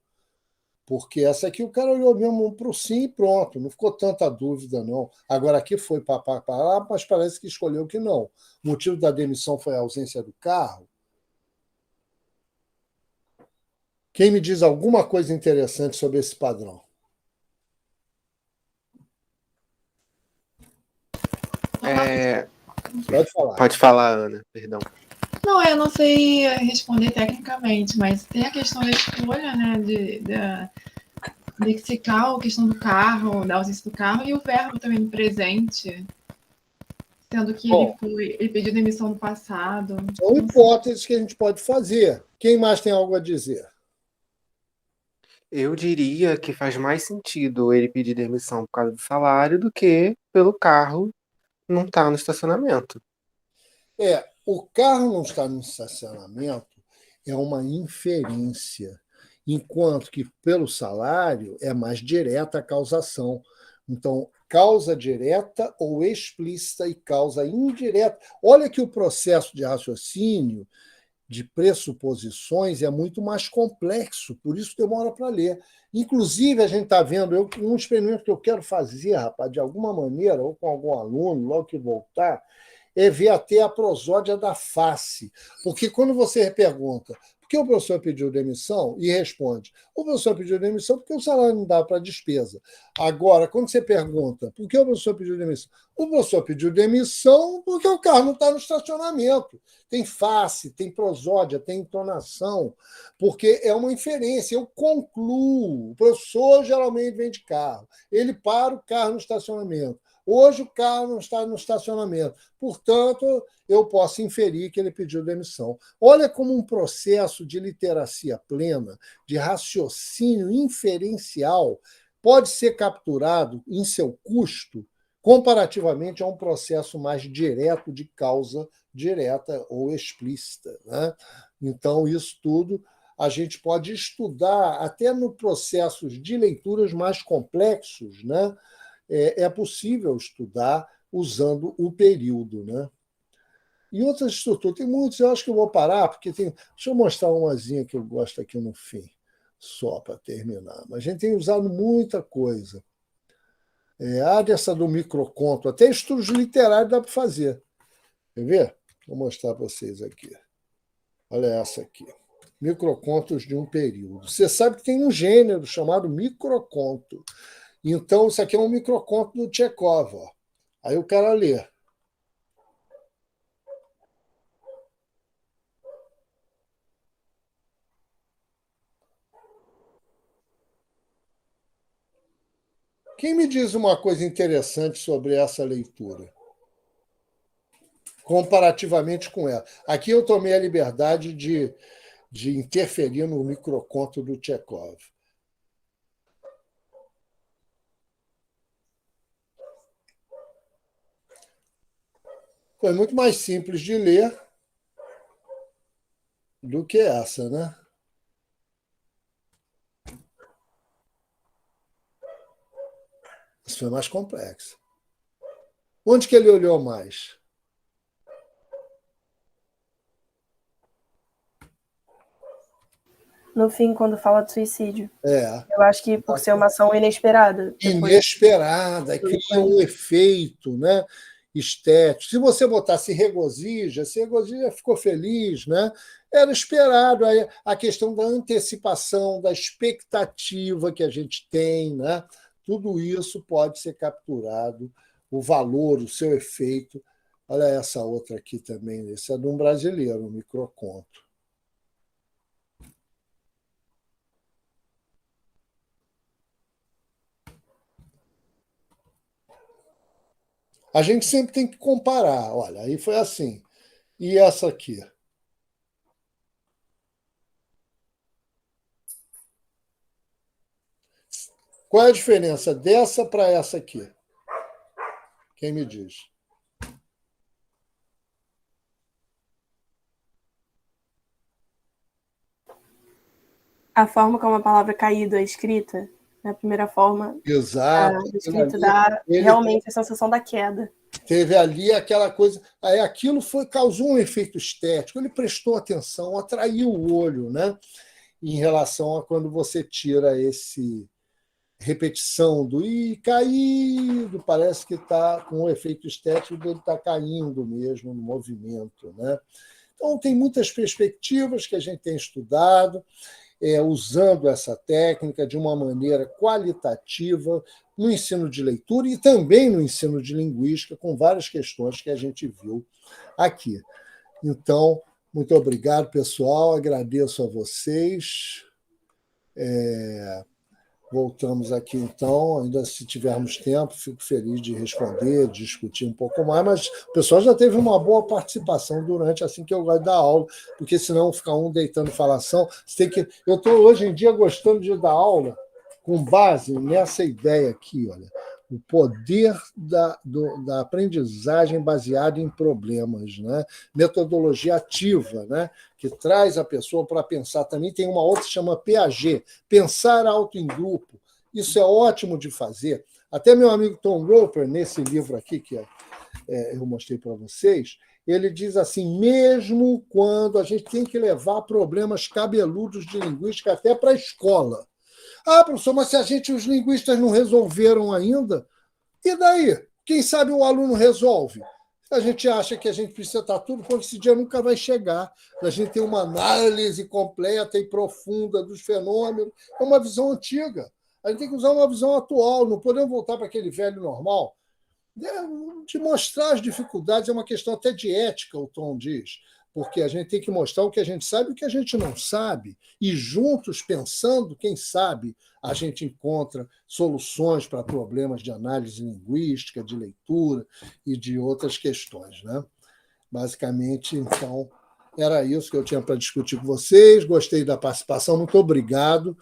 Porque essa aqui o cara olhou mesmo para o sim e pronto, não ficou tanta dúvida, não. Agora aqui foi para lá, mas parece que escolheu que não. O motivo da demissão foi a ausência do carro. Quem me diz alguma coisa interessante sobre esse padrão? Pode falar. Pode falar, Ana, perdão. Não, eu não sei responder tecnicamente, mas tem a questão da escolha, né, de lexical, a questão do carro, da ausência do carro, e o verbo também no presente, sendo que ele pediu demissão no passado. São hipóteses que a gente pode fazer. Quem mais tem algo a dizer? Eu diria que faz mais sentido ele pedir demissão por causa do salário do que pelo carro não estar no estacionamento. O carro não estar no estacionamento é uma inferência, enquanto que pelo salário é mais direta a causação. Então, causa direta ou explícita e causa indireta. Olha que o processo de raciocínio de pressuposições é muito mais complexo, por isso demora para ler. Inclusive, a gente está vendo, um experimento que eu quero fazer, rapaz, de alguma maneira, ou com algum aluno, logo que voltar, é ver até a prosódia da face. Porque quando você pergunta por que o professor pediu demissão e responde, o professor pediu demissão porque o salário não dá para despesa. Agora, quando você pergunta por que o professor pediu demissão, o professor pediu demissão porque o carro não está no estacionamento. Tem face, tem prosódia, tem entonação, porque é uma inferência. Eu concluo. O professor geralmente vem de carro. Ele para o carro no estacionamento. Hoje o carro não está no estacionamento. Portanto, eu posso inferir que ele pediu demissão. Olha como um processo de literacia plena, de raciocínio inferencial, pode ser capturado em seu custo comparativamente a um processo mais direto de causa direta ou explícita, né? Então, isso tudo a gente pode estudar até no processos de leituras mais complexos, né? É possível estudar usando o período, né? E outras estruturas, tem muitos, eu acho que eu vou parar, porque tem. Deixa eu mostrar umazinha que eu gosto aqui no fim, só para terminar. Mas a gente tem usado muita coisa. Essa do microconto, até estudos literários dá para fazer. Quer ver? Vou mostrar para vocês aqui. Olha essa aqui. Microcontos de um período. Você sabe que tem um gênero chamado microconto. Então, isso aqui é um microconto do Chekhov. Ó. Aí o cara lê. Quem me diz uma coisa interessante sobre essa leitura? Comparativamente com ela. Aqui eu tomei a liberdade de interferir no microconto do Chekhov. Foi muito mais simples de ler do que essa, né? Isso foi mais complexo. Onde que ele olhou mais? No fim, quando fala de suicídio. É. Eu acho que por ser uma ação inesperada. Inesperada, cria um efeito, né? Estético. Se você botar se regozija, ficou feliz, né? Era esperado a questão da antecipação, da expectativa que a gente tem, né? Tudo isso pode ser capturado, o valor, o seu efeito. Olha essa outra aqui também, esse é de um brasileiro, um microconto. A gente sempre tem que comparar. Olha, aí foi assim. E essa aqui? Qual é a diferença dessa para essa aqui? Quem me diz? A forma como a palavra caído é escrita, na primeira forma, Exato. a escrita dá realmente a sensação da queda. Teve ali aquela coisa. Aí aquilo causou um efeito estético, ele prestou atenção, atraiu o olho, né? em relação a quando você tira esse repetição do "ih, caído", parece que está com o efeito estético dele está caindo mesmo no movimento, né? Então, tem muitas perspectivas que a gente tem estudado, usando essa técnica de uma maneira qualitativa no ensino de leitura e também no ensino de linguística, com várias questões que a gente viu aqui. Então, muito obrigado, pessoal. Agradeço a vocês. Voltamos aqui, então, ainda se tivermos tempo, fico feliz de responder, de discutir um pouco mais, mas o pessoal já teve uma boa participação durante, assim que eu gosto da aula, porque senão fica um deitando falação. Você tem que... Eu estou, hoje em dia, gostando de dar aula com base nessa ideia aqui, olha, o poder da aprendizagem baseada em problemas, né? Metodologia ativa, né? Que traz a pessoa para pensar. Também tem uma outra que chama PAG, pensar alto em grupo. Isso é ótimo de fazer. Até meu amigo Tom Roper, nesse livro aqui, que eu mostrei para vocês, ele diz assim, mesmo quando a gente tem que levar problemas cabeludos de linguística até para a escola. Ah, professor, mas se os linguistas não resolveram ainda, e daí? Quem sabe o aluno resolve? A gente acha que a gente precisa estar tudo, porque esse dia nunca vai chegar. A gente tem uma análise completa e profunda dos fenômenos. É uma visão antiga. A gente tem que usar uma visão atual, não podemos voltar para aquele velho normal. De mostrar as dificuldades é uma questão até de ética, o Tom diz, porque a gente tem que mostrar o que a gente sabe e o que a gente não sabe, e juntos, pensando, quem sabe, a gente encontra soluções para problemas de análise linguística, de leitura e de outras questões, né? Basicamente, então, era isso que eu tinha para discutir com vocês. Gostei da participação, muito obrigado.